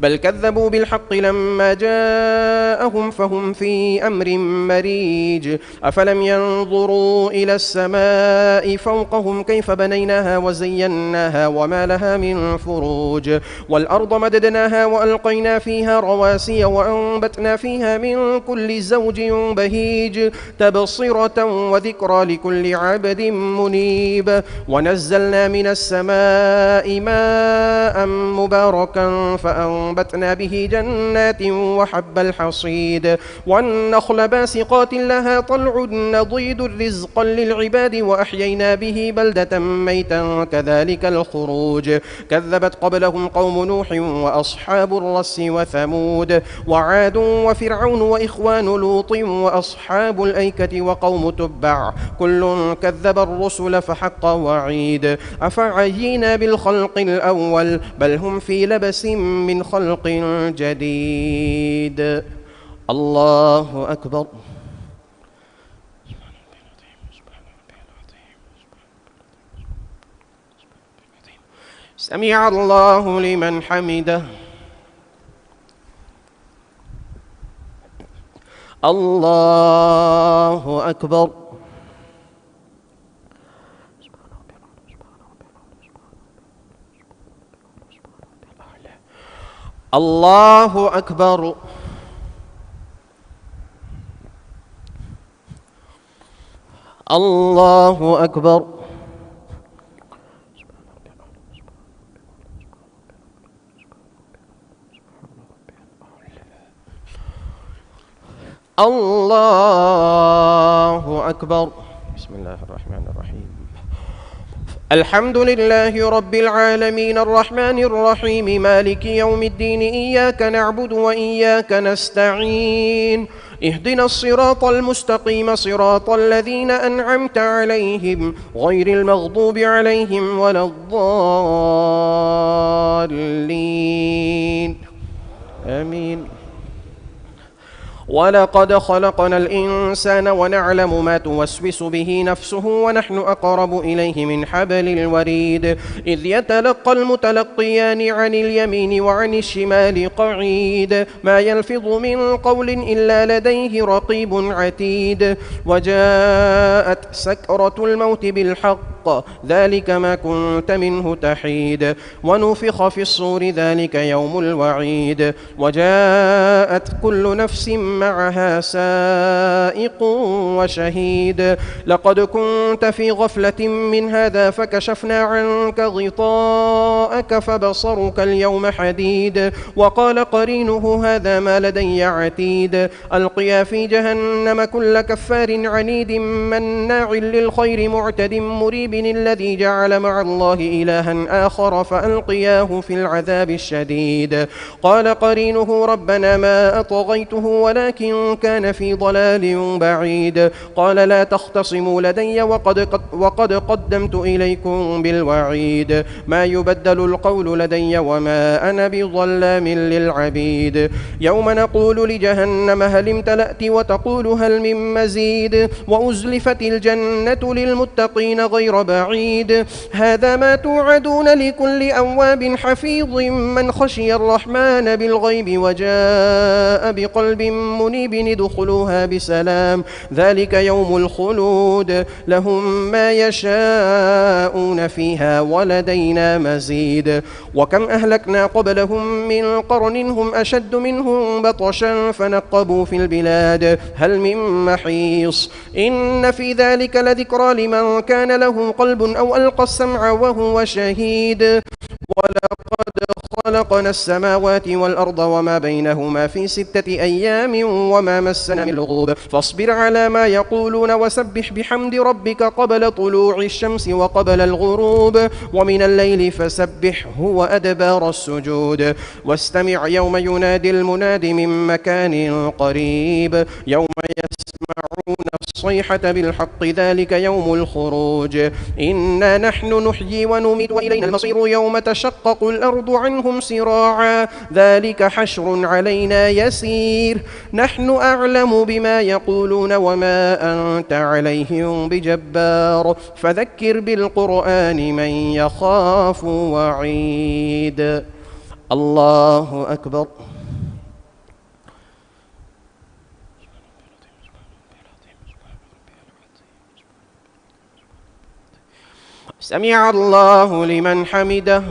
بل كذبوا بالحق لما جاءهم فهم في أمر مريج. أفلم ينظروا إلى السماء فوقهم كيف بنيناها وزيناها وما لها من فروج والأرض مددناها وألقينا فيها رواسي وأنبتنا فيها من كل زوج بهيج تبصرة وذكرى لكل عبد منيب. ونزلنا من السماء ماء مباركا فأنبتنا به جنات وحب الحصيد والنخل باسقات لها طلع نضيد رزقا للعباد وأحيينا به بلدة ميتا كذلك الخروج. كذبت قبلهم قوم نوح وأصحاب الرس وثمود وعاد وفرعون وإخوان لوط وأصحاب الأيكة وقوم تبع كل كذب الرسل فحق وعيد. أفعينا بالخلق الأول بل هم في لبس من خلق جديد. الله أكبر. سمع الله لمن حمده. الله أكبر. الله أكبر. الله أكبر. الله أكبر. بسم الله الرحمن الرحيم. الحمد لله رب العالمين الرحمن الرحيم مالك يوم الدين إياك نعبد وإياك نستعين اهدنا الصراط المستقيم صراط الذين أنعمت عليهم غير المغضوب عليهم ولا الضالين آمين. ولقد خلقنا الإنسان ونعلم ما توسوس به نفسه ونحن أقرب إليه من حبل الوريد إذ يتلقى المتلقيان عن اليمين وعن الشمال قعيد ما يلفظ من قول إلا لديه رقيب عتيد. وجاءت سكرة الموت بالحق ذلك ما كنت منه تحيد ونفخ في الصور ذلك يوم الوعيد. وجاءت كل نفس معها سائق وشهيد. لقد كنت في غفلة من هذا فكشفنا عنك غطاءك فبصرك اليوم حديد. وقال قرينه هذا ما لدي عتيد. ألقيا في جهنم كل كفار عنيد مناع للخير معتد مريب المكذبين الذي جعل مع الله إلها آخر فألقياه في العذاب الشديد. قال قرينه ربنا ما أطغيته ولكن كان في ضلال بعيد. قال لا تختصموا لدي وقد قدمت إليكم بالوعيد. ما يبدل القول لدي وما أنا بظلام للعبيد. يوم نقول لجهنم هل امتلأت وتقول هل من مزيد. وأزلفت الجنة للمتقين غير بعيد. هذا ما توعدون لكل أواب حفيظ من خشي الرحمن بالغيب وجاء بقلب منيب ادخلوها بسلام ذلك يوم الخلود لهم ما يشاءون فيها ولدينا مزيد. وكم أهلكنا قبلهم من قرن هم أشد منهم بطشا فنقبوا في البلاد هل من محيص. إن في ذلك لذكرى لمن كان له قلب أو ألقى السمع وهو شهيد. ولقد خلقنا السماوات والأرض وما بينهما في 6 أيام وما مسنا من لغوب. فاصبر على ما يقولون وسبح بحمد ربك قبل طلوع الشمس وقبل الغروب ومن الليل فسبحه وأدبار السجود. واستمع يوم ينادي المناد من مكان قريب يوم يسمعون الصيحة بالحق ذلك يوم الخروج. إنا نحن نحيي ونميت وإلينا المصير يوم تشقق الأرض عنهم سراعا ذلك حشر علينا يسير. نحن أعلم بما يقولون وما أنت عليهم بجبار فذكر بالقرآن من يخاف وعيد. الله أكبر. سمع الله لمن حمده.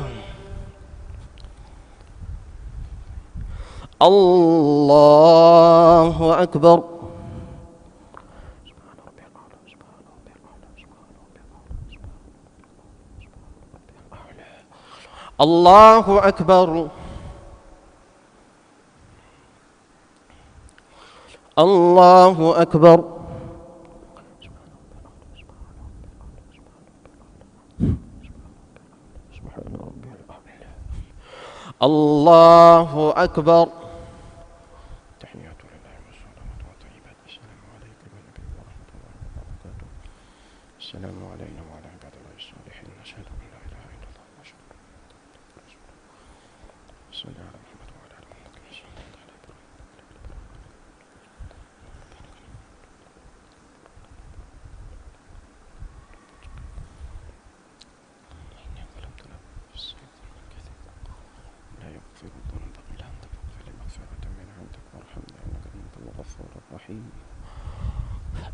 الله أكبر. الله أكبر. الله أكبر. الله أكبر. تحيات لله والصلوات والطيبات. السلام عليكم يا نبي ورحمة الله وبركاته. السلام علينا وعلى عباد الله الصالحين. نشهد أن لا إله إلا الله ونشهد أن محمدا رسول الله. صل على محمد وعلى آل محمد كما صليت على إبراهيم.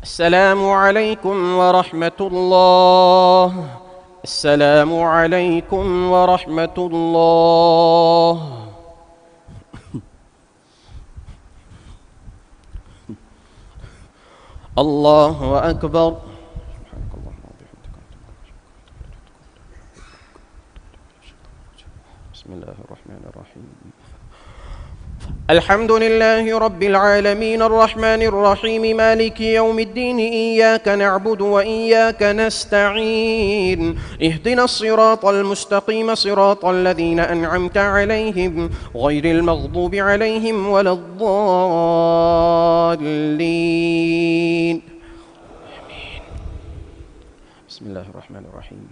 السلام عليكم ورحمة الله. السلام عليكم ورحمة الله. الله أكبر. بسم الله الرحمن الرحيم. الحمد لله رب العالمين الرحمن الرحيم مالك يوم الدين إياك نعبد وإياك نستعين اهدنا الصراط المستقيم صراط الذين أنعمت عليهم غير المغضوب عليهم ولا الضالين آمين. بسم الله الرحمن الرحيم.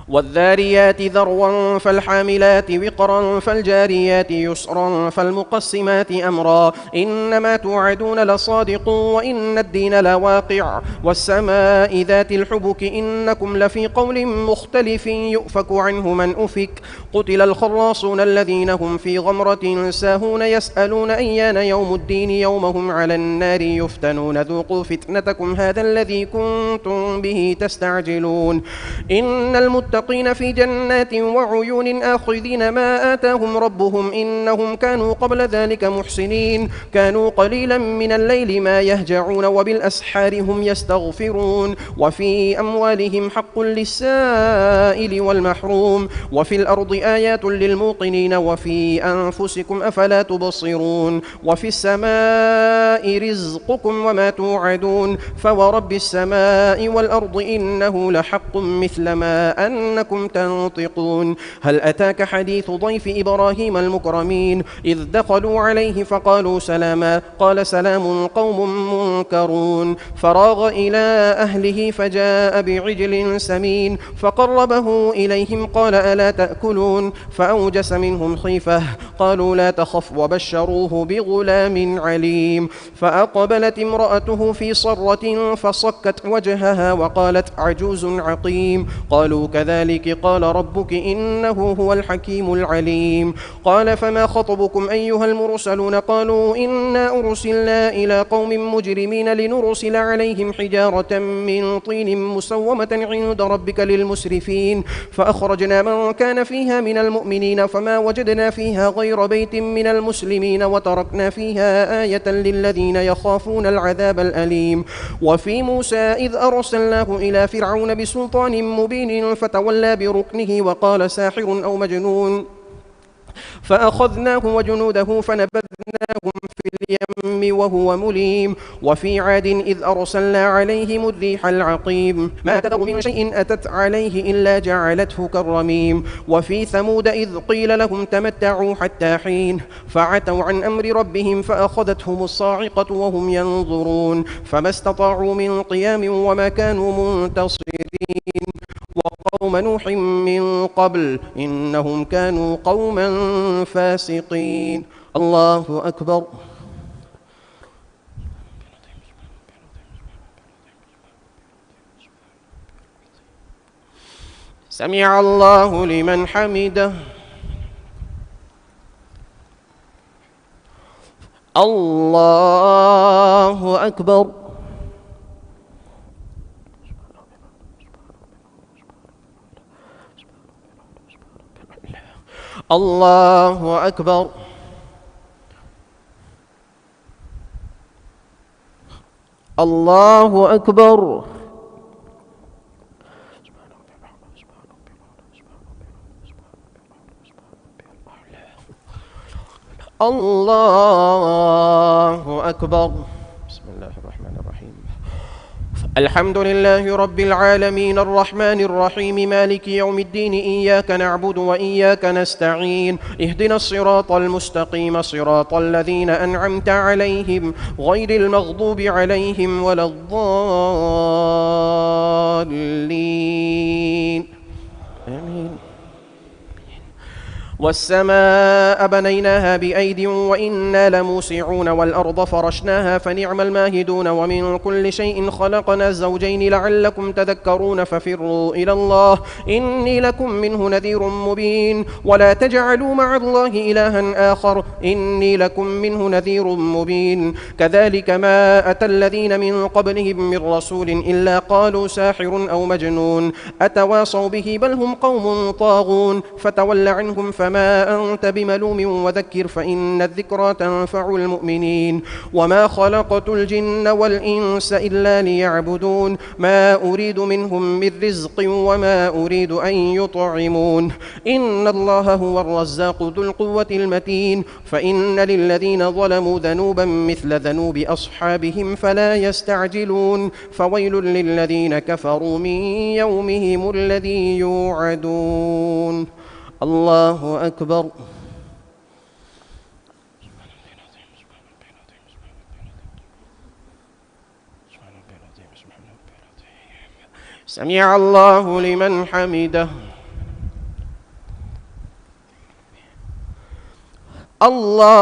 والذاريات ذروا فالحاملات وقرا فالجاريات يسرا فالمقسمات أمرا إنما توعدون لصادق وإن الدين لواقع والسماء ذات الحبك إنكم لفي قول مختلف يؤفك عنه من أفك قتل الخراصون الذين هم في غمرة ساهون يسألون أيان يوم الدين يوم هم على النار يفتنون ذوقوا فتنتكم هذا الذي كنتم به تستعجلون إن المتقين المتقين في جنات وعيون آخذين ما آتاهم ربهم إنهم كانوا قبل ذلك محسنين كانوا قليلا من الليل ما يهجعون وبالأسحار هم يستغفرون وفي أموالهم حق للسائل والمحروم وفي الأرض آيات للموقنين وفي أنفسكم أفلا تبصرون وفي السماء رزقكم وما توعدون فورب السماء والأرض إنه لحق مثل ما أنكم تنطقون هل أتاك حديث ضيف إبراهيم المكرمين إذ دخلوا عليه فقالوا سلاما قال سلام قوم منكرون فراغ إلى أهله فجاء بعجل سمين فقربه إليهم قال ألا تأكلون فأوجس منهم خيفة قالوا لا تخف وبشروه بغلام عليم فأقبلت امرأته في صرة فصكت وجهها وقالت عجوز عقيم قالوا كذلك قال ربك إنه هو الحكيم العليم قال فما خطبكم أيها المرسلون قالوا إنا أرسلنا إلى قوم مجرمين لنرسل عليهم حجارة من طين مسومة عند ربك للمسرفين فأخرجنا من كان فيها من المؤمنين فما وجدنا فيها غير بيت من المسلمين وتركنا فيها آية للذين يخافون العذاب الأليم وفي موسى إذ أرسلناه إلى فرعون بسلطان مبين فتولى بركنه وقال ساحر أو مجنون فأخذناه وجنوده فنبذناهم في اليم وهو مليم وفي عاد إذ أرسلنا عليهم الريح العقيم ما تذر من شيء أتت عليه إلا جعلته كالرميم وفي ثمود إذ قيل لهم تمتعوا حتى حين فعتوا عن أمر ربهم فأخذتهم الصاعقة وهم ينظرون فما استطاعوا من قيام وما كانوا منتصرين وقوم نوح من قبل إنهم كانوا قوما فاسقين الله أكبر سمع الله لمن حمده الله أكبر الله أكبر الله أكبر الله أكبر بسم الله الرحمن الرحيم الحمد لله رب العالمين الرحمن الرحيم مالك يوم الدين إياك نعبد وإياك نستعين اهدنا الصراط المستقيم صراط الذين أنعمت عليهم غير المغضوب عليهم ولا الضالين آمين والسماء بنيناها بأيد وإنا لموسعون والأرض فرشناها فنعم الماهدون ومن كل شيء خلقنا زوجين لعلكم تذكرون ففروا إلى الله إني لكم منه نذير مبين ولا تجعلوا مع الله إلها آخر إني لكم منه نذير مبين كذلك ما أتى الذين من قبلهم من رسول إلا قالوا ساحر أو مجنون أتواصوا به بل هم قوم طاغون فتول عنهم فما أنت بملوم وذكر فإن الذكرى تنفع المؤمنين وما خلقت الجن والإنس إلا ليعبدون ما أريد منهم من رزق وما أريد أن يطعمون إن الله هو الرزاق ذو القوة المتين فإن للذين ظلموا ذنوبا مثل ذنوب أصحابهم فلا يستعجلون فويل للذين كفروا من يومهم الذي يوعدون الله أكبر سمع الله لمن حمده الله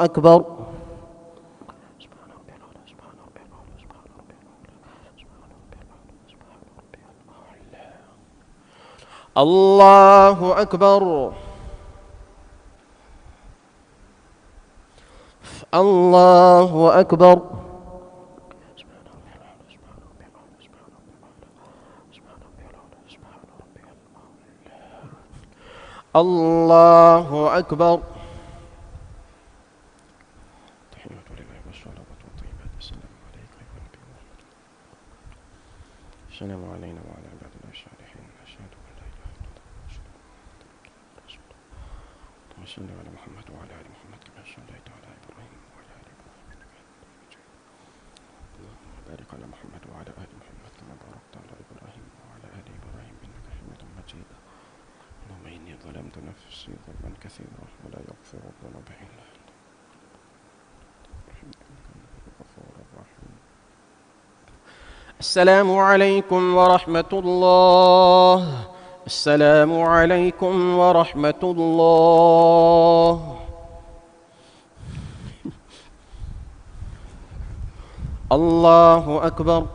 أكبر الله أكبر الله أكبر الله أكبر. تحية لله والصلوات والطيبات. السلام عليك أيها النبي ورحمة الله. السلام علينا وعلى عباد الله الصالحين. أشهد أن لا إله إلا الله وأشهد أن محمدا رسول الله. اللهم صل على محمد وعلى آل محمد كما صليت على إبراهيم وعلى آل إبراهيم إنك حميد مجيد. اللهم بارك على محمد وعلى آل محمد كما باركت على إبراهيم وعلى آل إبراهيم إنك حميد مجيد. اللهم إني ظلمت نفسي ظلما كثيرا ولا يغفر الذنوب إلا أنت الغفور الرحيم. السلام عليكم ورحمة الله. السلام عليكم ورحمة الله. الله أكبر.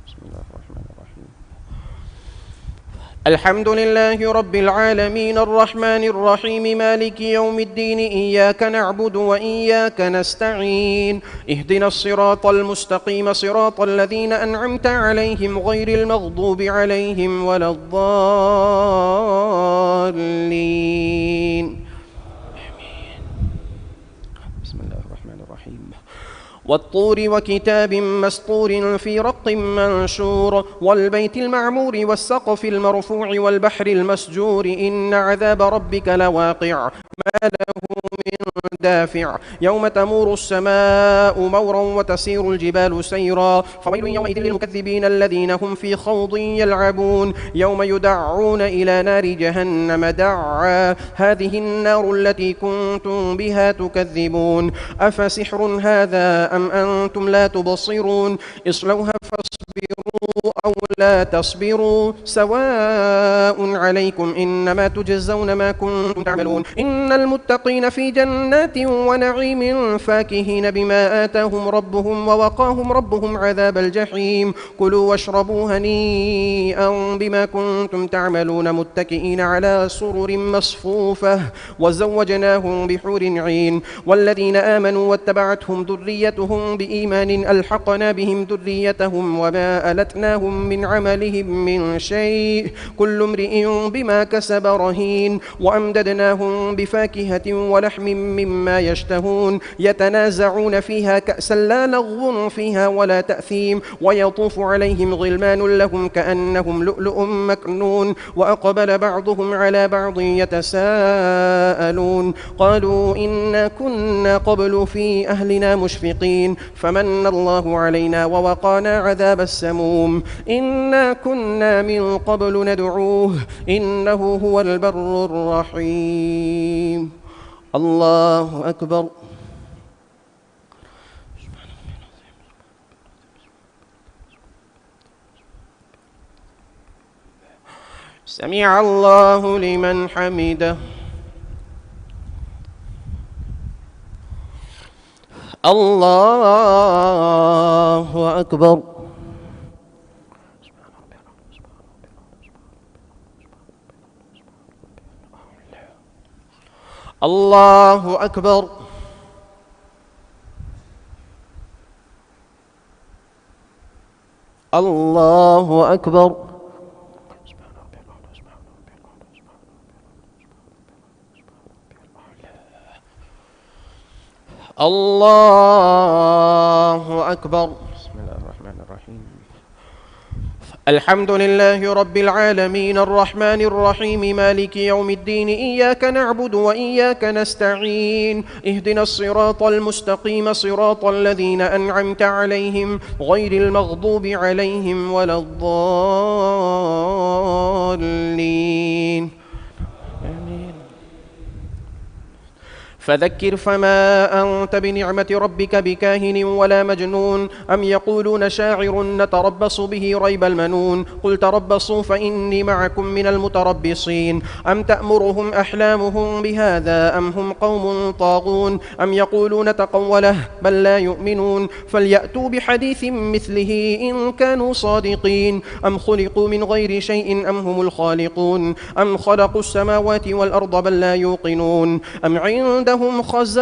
بسم الله الرحمن الرحيم. الحمد لله رب العالمين الرحمن الرحيم مالك يوم الدين إياك نعبد وإياك نستعين اهدنا الصراط المستقيم صراط الذين أنعمت عليهم غير المغضوب عليهم ولا الضالين آمين. بسم الله الرحمن الرحيم. والطور وكتاب مسطور في رق منشور والبيت المعمور والسقف المرفوع والبحر المسجور إن عذاب ربك لواقع ما له من دافع يوم تمور السماء مورا وتسير الجبال سيرا فويل يومئذ للمكذبين الذين هم في خوض يلعبون يوم يدعون إلى نار جهنم دعا هذه النار التي كنتم بها تكذبون أفسحر هذا أم أنتم لا تبصرون اصلوها فاصبروا أو لا تصبروا سواء عليكم إنما تجزون ما كنتم تعملون إن المتقين في جنات ونعيم فاكهين بما آتاهم ربهم ووقاهم ربهم عذاب الجحيم كلوا واشربوا هنيئا بما كنتم تعملون متكئين على سرر مصفوفة وزوجناهم بحور عين والذين آمنوا واتبعتهم ذريتهم بإيمان ألحقنا بهم ذريتهم وما ألتناهم من عملهم من شيء كل امرئ بما كسب رهين وأمددناهم بفاكهة ولحم مما يشتهون يتنازعون فيها كأسا لا لغو فيها ولا تأثيم ويطوف عليهم غلمان لهم كأنهم لؤلؤ مكنون وأقبل بعضهم على بعض يتساءلون قالوا إنا كنا قبل في أهلنا مشفقين فمن الله علينا ووقانا عذاب السموم إنا كنا من قبل ندعوه إنه هو البر الرحيم. الله أكبر. سمع الله لمن حمده. الله أكبر. الله أكبر. الله أكبر. الله أكبر. بسم الله الرحمن الرحيم. الحمد لله رب العالمين الرحمن الرحيم مالك يوم الدين إياك نعبد وإياك نستعين اهدنا الصراط المستقيم صراط الذين أنعمت عليهم غير المغضوب عليهم ولا الضالين آمين. فذكر فما أنت بنعمة ربك بكاهن ولا مجنون أم يقولون شاعر نتربص به ريب المنون قل تربصوا فإني معكم من المتربصين أم تأمرهم أحلامهم بهذا أم هم قوم طاغون أم يقولون تقوله بل لا يؤمنون فليأتوا بحديث مثله إن كانوا صادقين أم خلقوا من غير شيء أم هم الخالقون أم خلقوا السماوات والأرض بل لا يوقنون أم عندهم لهم خزائن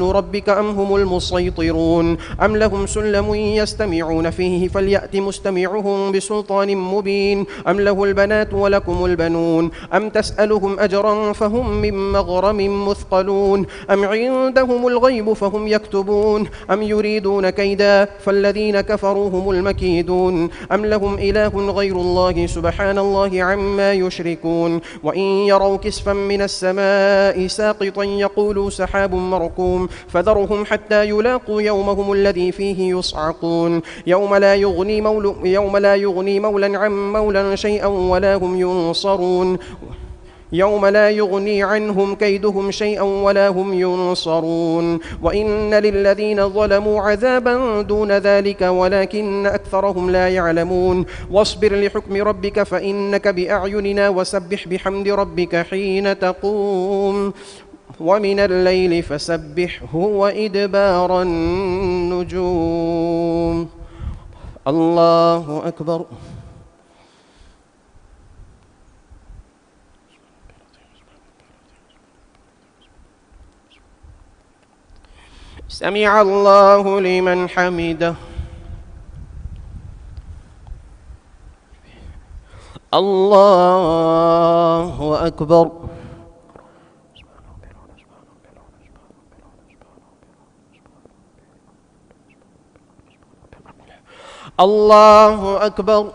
ربك أم هم المسيطرون أم لهم سلم يستمعون فيه فليأت مستمعهم بسلطان مبين أم له البنات ولكم البنون أم تسألهم أجرا فهم من مغرم مثقلون أم عندهم الغيب فهم يكتبون أم يريدون كيدا فالذين كفروا هم المكيدون أم لهم إله غير الله سبحان الله عما يشركون وإن يروا كسفا من السماء ساقطا يقولوا سحاب مركوم فذرهم حتى يلاقوا يومهم الذي فيه يصعقون يوم لا يغني مولا عن مولا شيئا ولا هم ينصرون يوم لا يغني عنهم كيدهم شيئا ولا هم ينصرون وإن للذين ظلموا عذابا دون ذلك ولكن أكثرهم لا يعلمون واصبر لحكم ربك فإنك بأعيننا وسبح بحمد ربك حين تقوم ومن الليل فسبحه وإدبار النجوم. الله أكبر. سمع الله لمن حمده. الله أكبر. الله أكبر.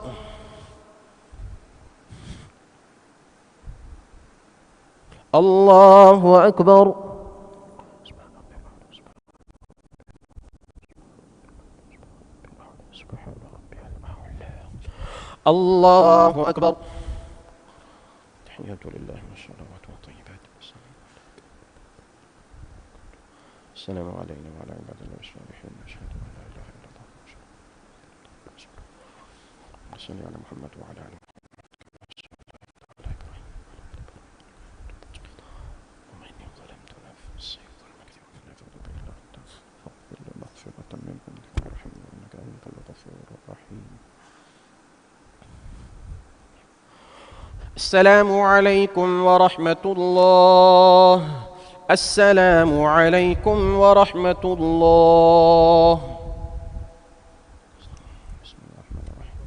الله أكبر. الله أكبر. تحيات لله والصلوات والطيبات. السلام علينا وعلى عباد الله الصالحين. أشهد أن لا إله إلا الله صل على محمد وعلى آله ومن ظلمت نفسي ظلمك ونفذت بالله فاغفر لي مغفرة من عندك وارحمني إنك أنت الغفور الرحيم. السلام عليكم ورحمة الله. السلام عليكم ورحمة الله. بسم الله الرحمن الرحيم.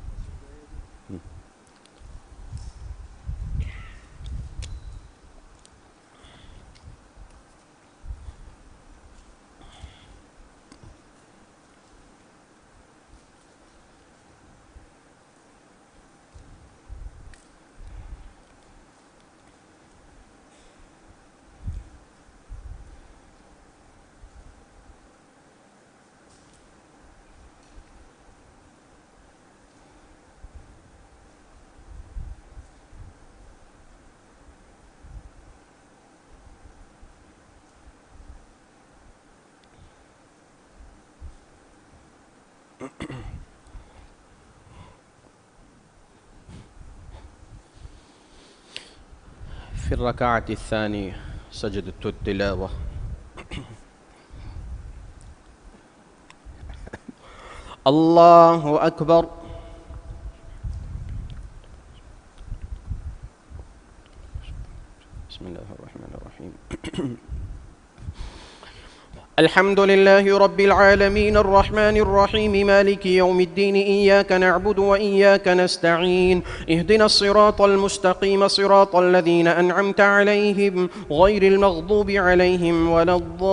في الركعة الثانية سجدة التلاوة. الله أكبر. بسم الله الرحمن الرحيم. الحمد لله رب العالمين الرحمن الرحيم مالك يوم الدين إياك نعبد وإياك نستعين اهدنا الصراط المستقيم صراط الذين أنعمت عليهم غير المغضوب عليهم ولا الضالين.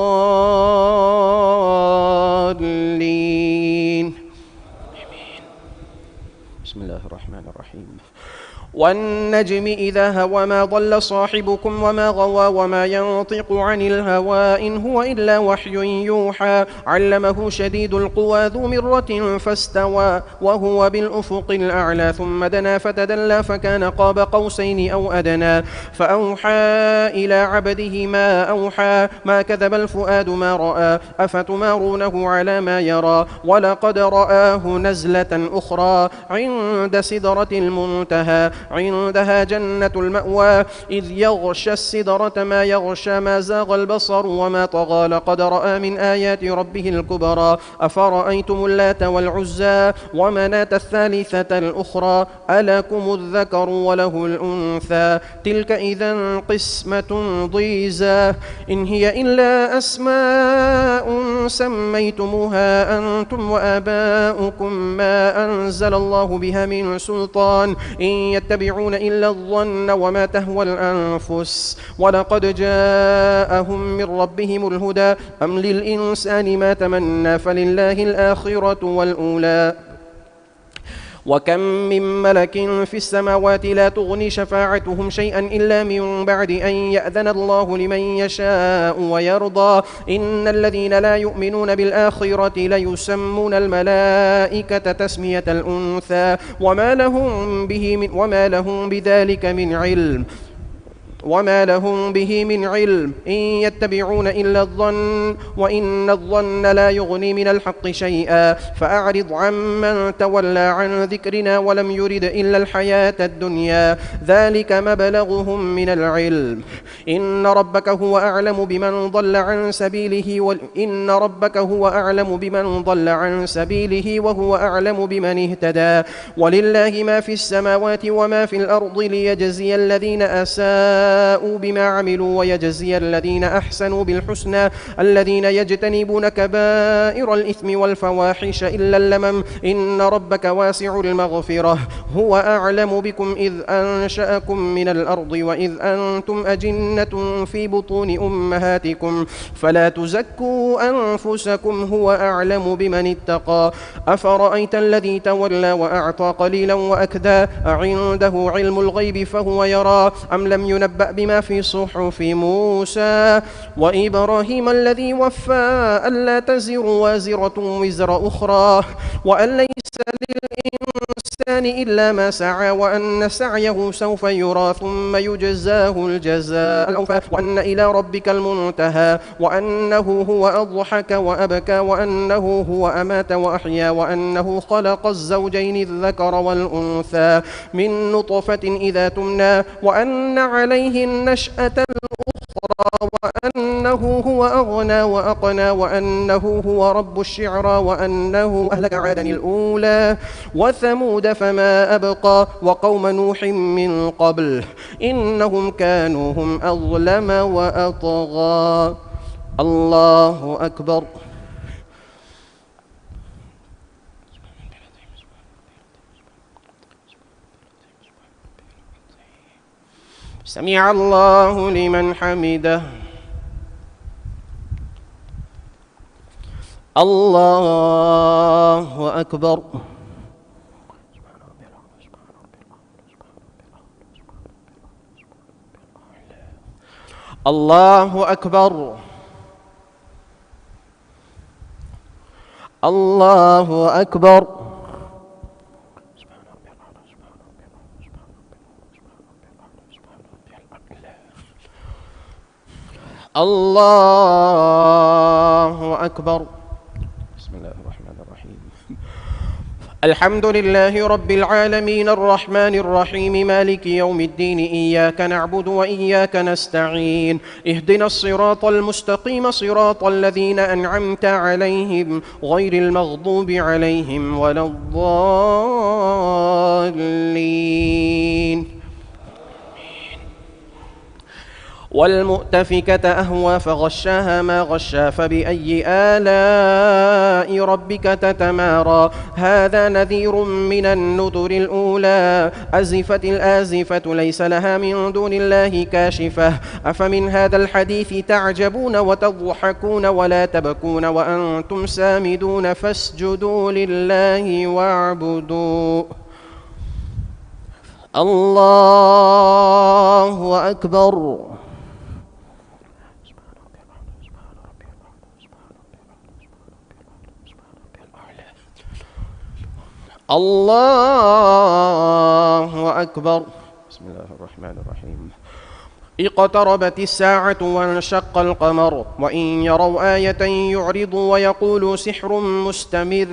بسم الله الرحمن الرحيم. والنجم إذا هوى ما ضل صاحبكم وما غوى وما ينطق عن الهوى إن هو إلا وحي يوحى علمه شديد القوى ذو مرة فاستوى وهو بالأفق الأعلى ثم دنا فتدلى فكان قاب قوسين أو أدنى فأوحى إلى عبده ما أوحى ما كذب الفؤاد ما رأى أفتمارونه على ما يرى ولقد رآه نزلة أخرى عند سدرة المنتهى عندها جنة المأوى إذ يغشى السدرة ما يغشى ما زاغ البصر وما طغى لقد رأى من آيات ربه الكبرى أفرأيتم اللات والعزى ومناة الثالثة الأخرى ألكم الذكر وله الأنثى تلك إذا قسمة ضيزى إن هي إلا أسماء سميتموها أنتم وآباؤكم ما أنزل الله بها من سلطان إن يتبعون إلا الظن وما تهوى الأنفس ولقد جاءهم من ربهم الهدى أم للإنسان ما تمنى فلله الآخرة والأولى وكم من ملك في السماوات لا تغني شفاعتهم شيئا إلا من بعد أن يأذن الله لمن يشاء ويرضى إن الذين لا يؤمنون بالآخرة ليسمون الملائكة تسمية الأنثى وما لهم بذلك من علم إن يتبعون إلا الظن وإن الظن لا يغني من الحق شيئا فأعرض عمن تولى عن ذكرنا ولم يرد إلا الحياة الدنيا ذلك مبلغهم من العلم إن ربك هو أعلم بمن ضل عن سبيله وهو أعلم بمن اهتدى ولله ما في السماوات وما في الأرض ليجزي الذين أساءوا بما عملوا ويجزي الذين أحسنوا بالحسنى الذين يجتنبون كبائر الإثم والفواحش إلا اللمم إن ربك واسع المغفرة هو أعلم بكم إذ أنشأكم من الأرض وإذ أنتم أجنة في بطون أمهاتكم فلا تزكوا أنفسكم هو أعلم بمن اتقى أفرأيت الذي تولى وأعطى قليلا وأكدى أعنده علم الغيب فهو يرى أم لم ينبأ بما في صحف موسى وإبراهيم الذي وفى ألا تزر وازرة وزر أخرى وأن ليس للإنسان إلا ما سعى وأن سعيه سوف يرى ثم يجزاه الجزاء الأوفى وأن إلى ربك المنتهى وأنه هو أضحك وأبكى وأنه هو أمات وأحيا وأنه خلق الزوجين الذكر والأنثى من نطفة إذا تمنى وأن عليه النشأة الأخرى وأنه هو أغنى وأقنى وأنه هو رب الشعرى وأنه أهلك عادا الأولى وثمود فما أبقى وقوم نوح من قبل إنهم كانوا هم أظلم وأطغى الله أكبر سمع الله لمن حمده الله أكبر الله أكبر الله أكبر الله أكبر بسم الله الرحمن الرحيم الحمد لله رب العالمين الرحمن الرحيم مالك يوم الدين إياك نعبد وإياك نستعين اهدنا الصراط المستقيم صراط الذين أنعمت عليهم غير المغضوب عليهم ولا الضالين والمؤتفكة أهوى فغشاها ما غشا فبأي آلاء ربك تتمارى هذا نذير من النذر الأولى أزفت الآزفة ليس لها من دون الله كاشفة أفمن هذا الحديث تعجبون وتضحكون ولا تبكون وأنتم سامدون فاسجدوا لله واعبدوا الله أكبر الله أكبر بسم الله الرحمن الرحيم اقتربت الساعة وانشق القمر وإن يروا آية يعرضوا ويقولوا سحر مستمر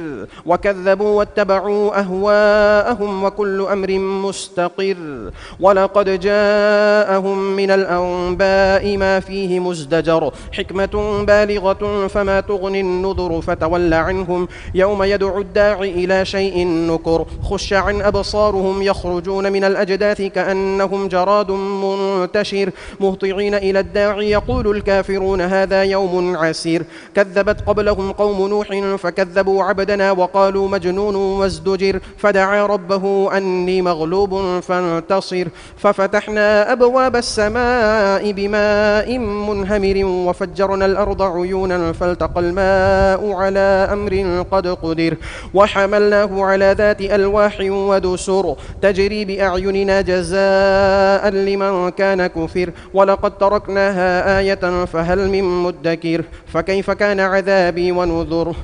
وكذبوا واتبعوا أهواءهم وكل أمر مستقر ولقد جاءهم من الأنباء ما فيه مزدجر حكمة بالغة فما تغني النذر فتول عنهم يوم يدعو الداعي إلى شيء نكر خش عن أبصارهم يخرجون من الأجداث كأنهم جراد منتشر مهطعين إلى الداعي يقول الكافرون هذا يوم عسير كذبت قبلهم قوم نوح فكذبوا عبدنا وقالوا مجنون وازدجر فدعا ربه أني مغلوب فانتصر ففتحنا أبواب السماء بماء منهمر وفجرنا الأرض عيونا فالتقى الماء على أمر قد قدر وحملناه على ذات ألواح ودسر تجري بأعيننا جزاء لمن كان كفر ولقد تركناها آية فهل من مدكر فكيف كان عذابي ونذر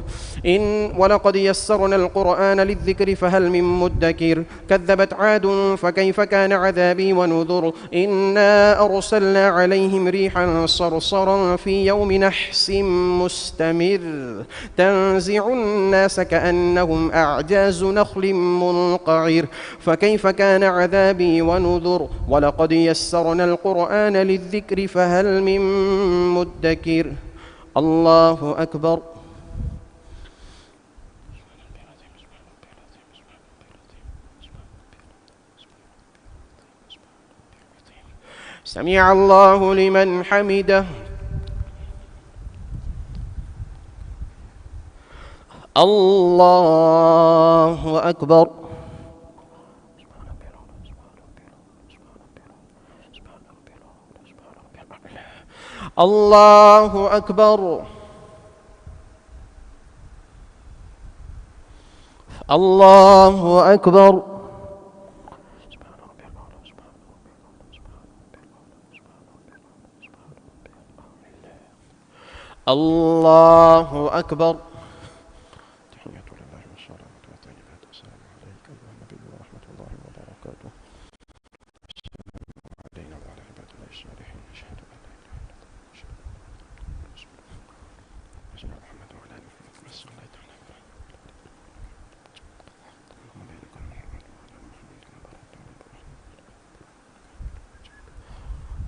ولقد يسرنا القرآن للذكر فهل من مدكر كذبت عاد فكيف كان عذابي ونذر إنا أرسلنا عليهم ريحا صرصرا في يوم نحس مستمر تنزع الناس كأنهم أعجاز نخل منقعر فكيف كان عذابي ونذر ولقد يسرنا القرآن للذكر فهل من مدكر الله أكبر سمع الله لمن حمده الله أكبر الله أكبر الله أكبر الله أكبر تحية لله والصلاة والطيبات السلام عليك أيها النبي ورحمة الله وبركاته السلام علينا وعلى عباد الله الصالحين أشهد أن لا إله إلا الله أشهد أن محمدا وعلى آله وصحبه وسلم اللهم بارك على محمد وعلى آل محمد كما باركت على إبراهيم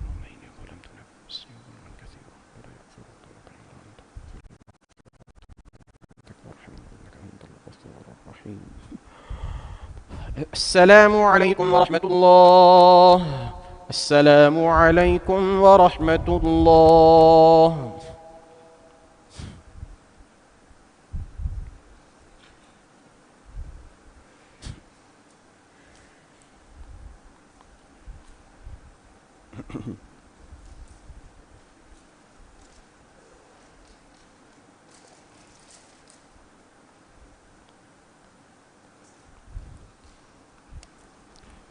اللهم إني ظلمت نفسي ظلما كثيرا ولا يغفر الذنوب إلا أنت السلام عليكم ورحمة الله السلام عليكم ورحمة الله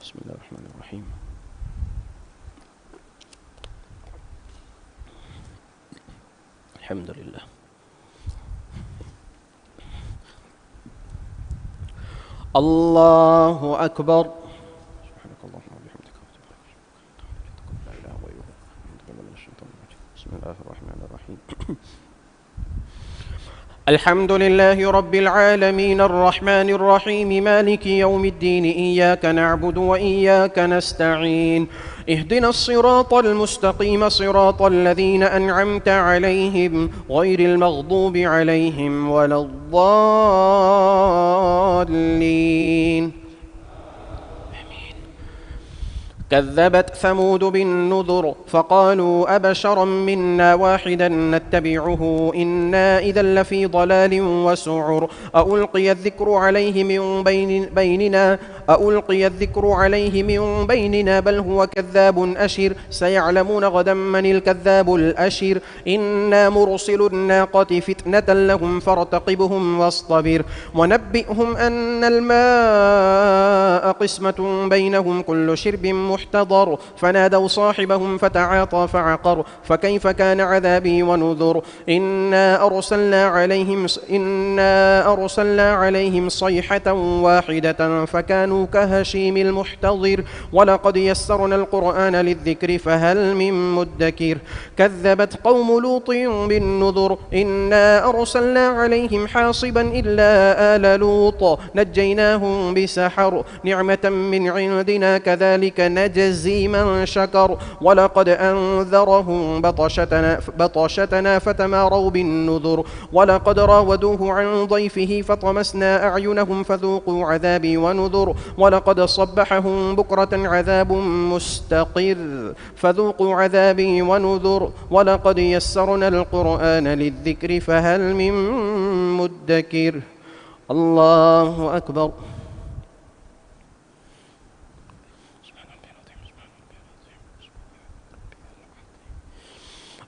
بسم الله الرحمن الرحيم الحمد لله الله أكبر سبحانك اللهم وبحمدك لا إله غيرك من الشيطان الرجيم بسم الله الرحمن الرحيم الحمد لله رب العالمين الرحمن الرحيم مالك يوم الدين إياك نعبد وإياك نستعين اهدنا الصراط المستقيم صراط الذين أنعمت عليهم غير المغضوب عليهم ولا الضالين كذبت ثمود بالنذر فقالوا أبشرا منا واحدا نتبعه إنا إذا لفي ضلال وسعر ألقي الذكر عليه من بيننا بل هو كذاب أشر سيعلمون غدا من الكذاب الأشر إنا مرسل الناقة فتنة لهم فارتقبهم واصطبر ونبئهم أن الماء قسمة بينهم كل شرب محتضر فنادوا صاحبهم فتعاطى فعقر فكيف كان عذابي ونذر إنا أرسلنا عليهم صيحة واحدة فكانوا كانوا كهشيم المحتضر ولقد يسرنا القرآن للذكر فهل من مدكر كذبت قوم لوط بالنذر إنا أرسلنا عليهم حاصبا إلا آل لوط نجيناهم بسحر نعمة من عندنا كذلك نجزي من شكر ولقد أنذرهم بطشتنا فتماروا بالنذر ولقد راودوه عن ضيفه فطمسنا أعينهم فذوقوا عذابي ونذر ولقد صبحهم بكرة عذاب مستقر فذوقوا عذابي ونذر ولقد يسرنا القرآن للذكر فهل من مدكر الله أكبر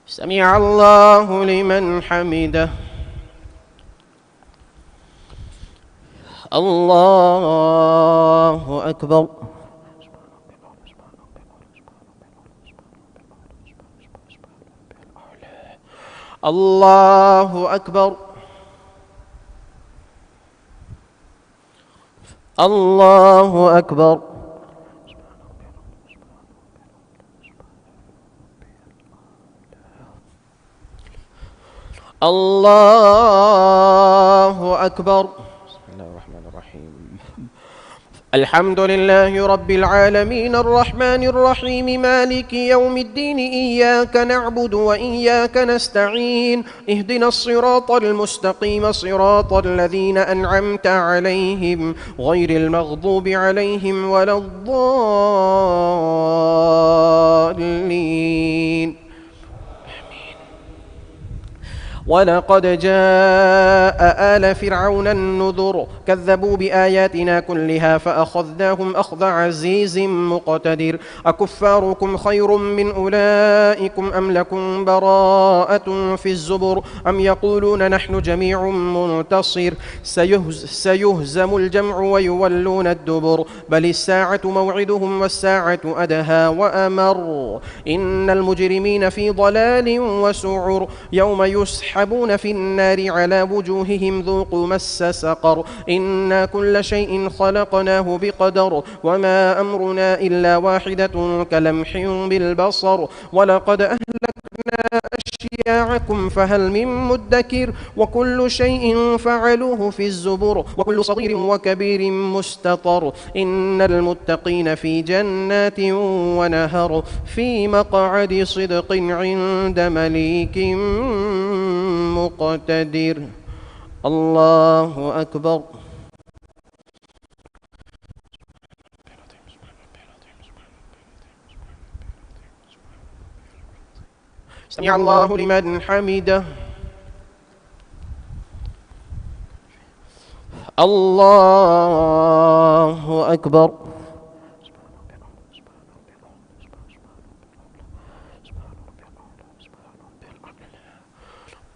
سمع الله لمن حمده الله أكبر الله أكبر الله أكبر الله أكبر. بسم الله الرحمن الرحيم. الحمد لله رب العالمين الرحمن الرحيم مالك يوم الدين إياك نعبد وإياك نستعين اهدنا الصراط المستقيم صراط الذين أنعمت عليهم غير المغضوب عليهم ولا الضالين. ولقد جاء آل فرعون النذر كذبوا بآياتنا كلها فأخذناهم أخذ عزيز مقتدر أكفاركم خير من أولئكم أم لكم براءة في الزبر أم يقولون نحن جميع منتصر سيهزم الجمع ويولون الدبر بل الساعة موعدهم والساعة أدهى وأمر إن المجرمين في ضلال وسعر يوم يسحبون في النار على وجوههم ذوقوا مس سقر إنا كل شيء خلقناه بقدر وما أمرنا إلا واحدة كلمح بالبصر ولقد أهلكنا أشياعكم فهل من مدكر وكل شيء فعلوه في الزبر وكل صغير وكبير مستطر إن المتقين في جنات ونهر في مقعد صدق عند مليك مقتدر الله أكبر. سمع الله لمن حمده الله أكبر.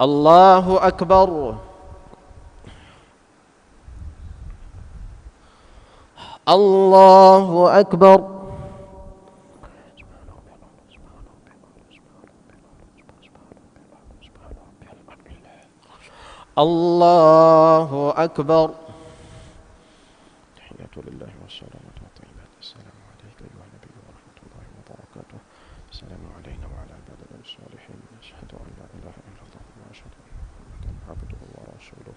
الله أكبر الله أكبر الله أكبر. تحيات لله والصلوات والطيبات. السلام عليك أيها النبي ورحمة الله وبركاته. السلام علينا وعلى عباد الصالحين. أشهد أن لا إله إلا الله وأشهد أن محمدا عبده ورسوله.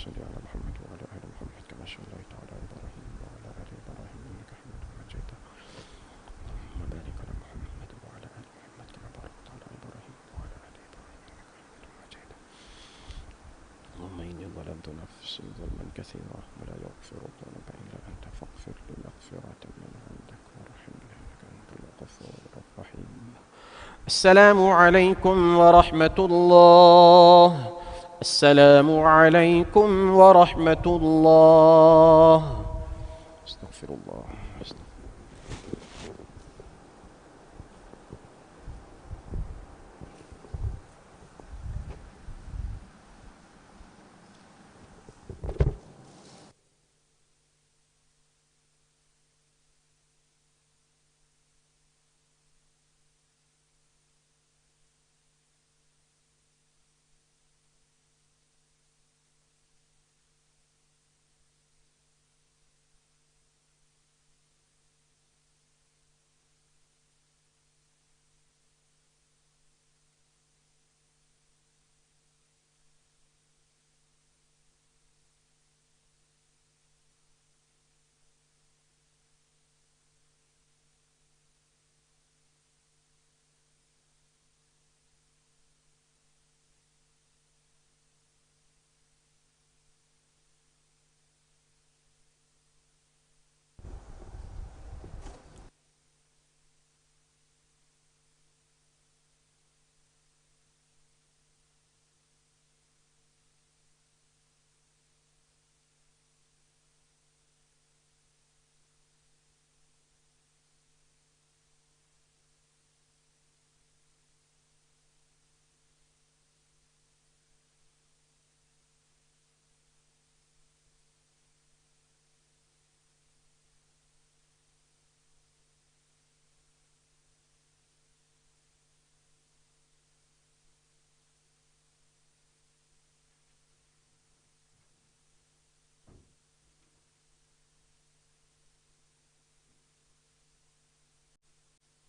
صل على محمد وعلى آل محمد كما صليت على إبراهيم وعلى آل إبراهيم إنك حميد مجيد. اللهم بارك على محمد وعلى آل محمد كما باركت على إبراهيم وعلى آل إبراهيم إنك حميد مجيد. اللهم إني ظلمت نفسي ظلما كثيرا ولا يغفر الذنوب إلا أنت فاغفر لي مغفرة من عندك وارحمني إنك أنت الغفور الرحيم. السلام عليكم ورحمة الله. السلام عليكم ورحمة الله. استغفر الله.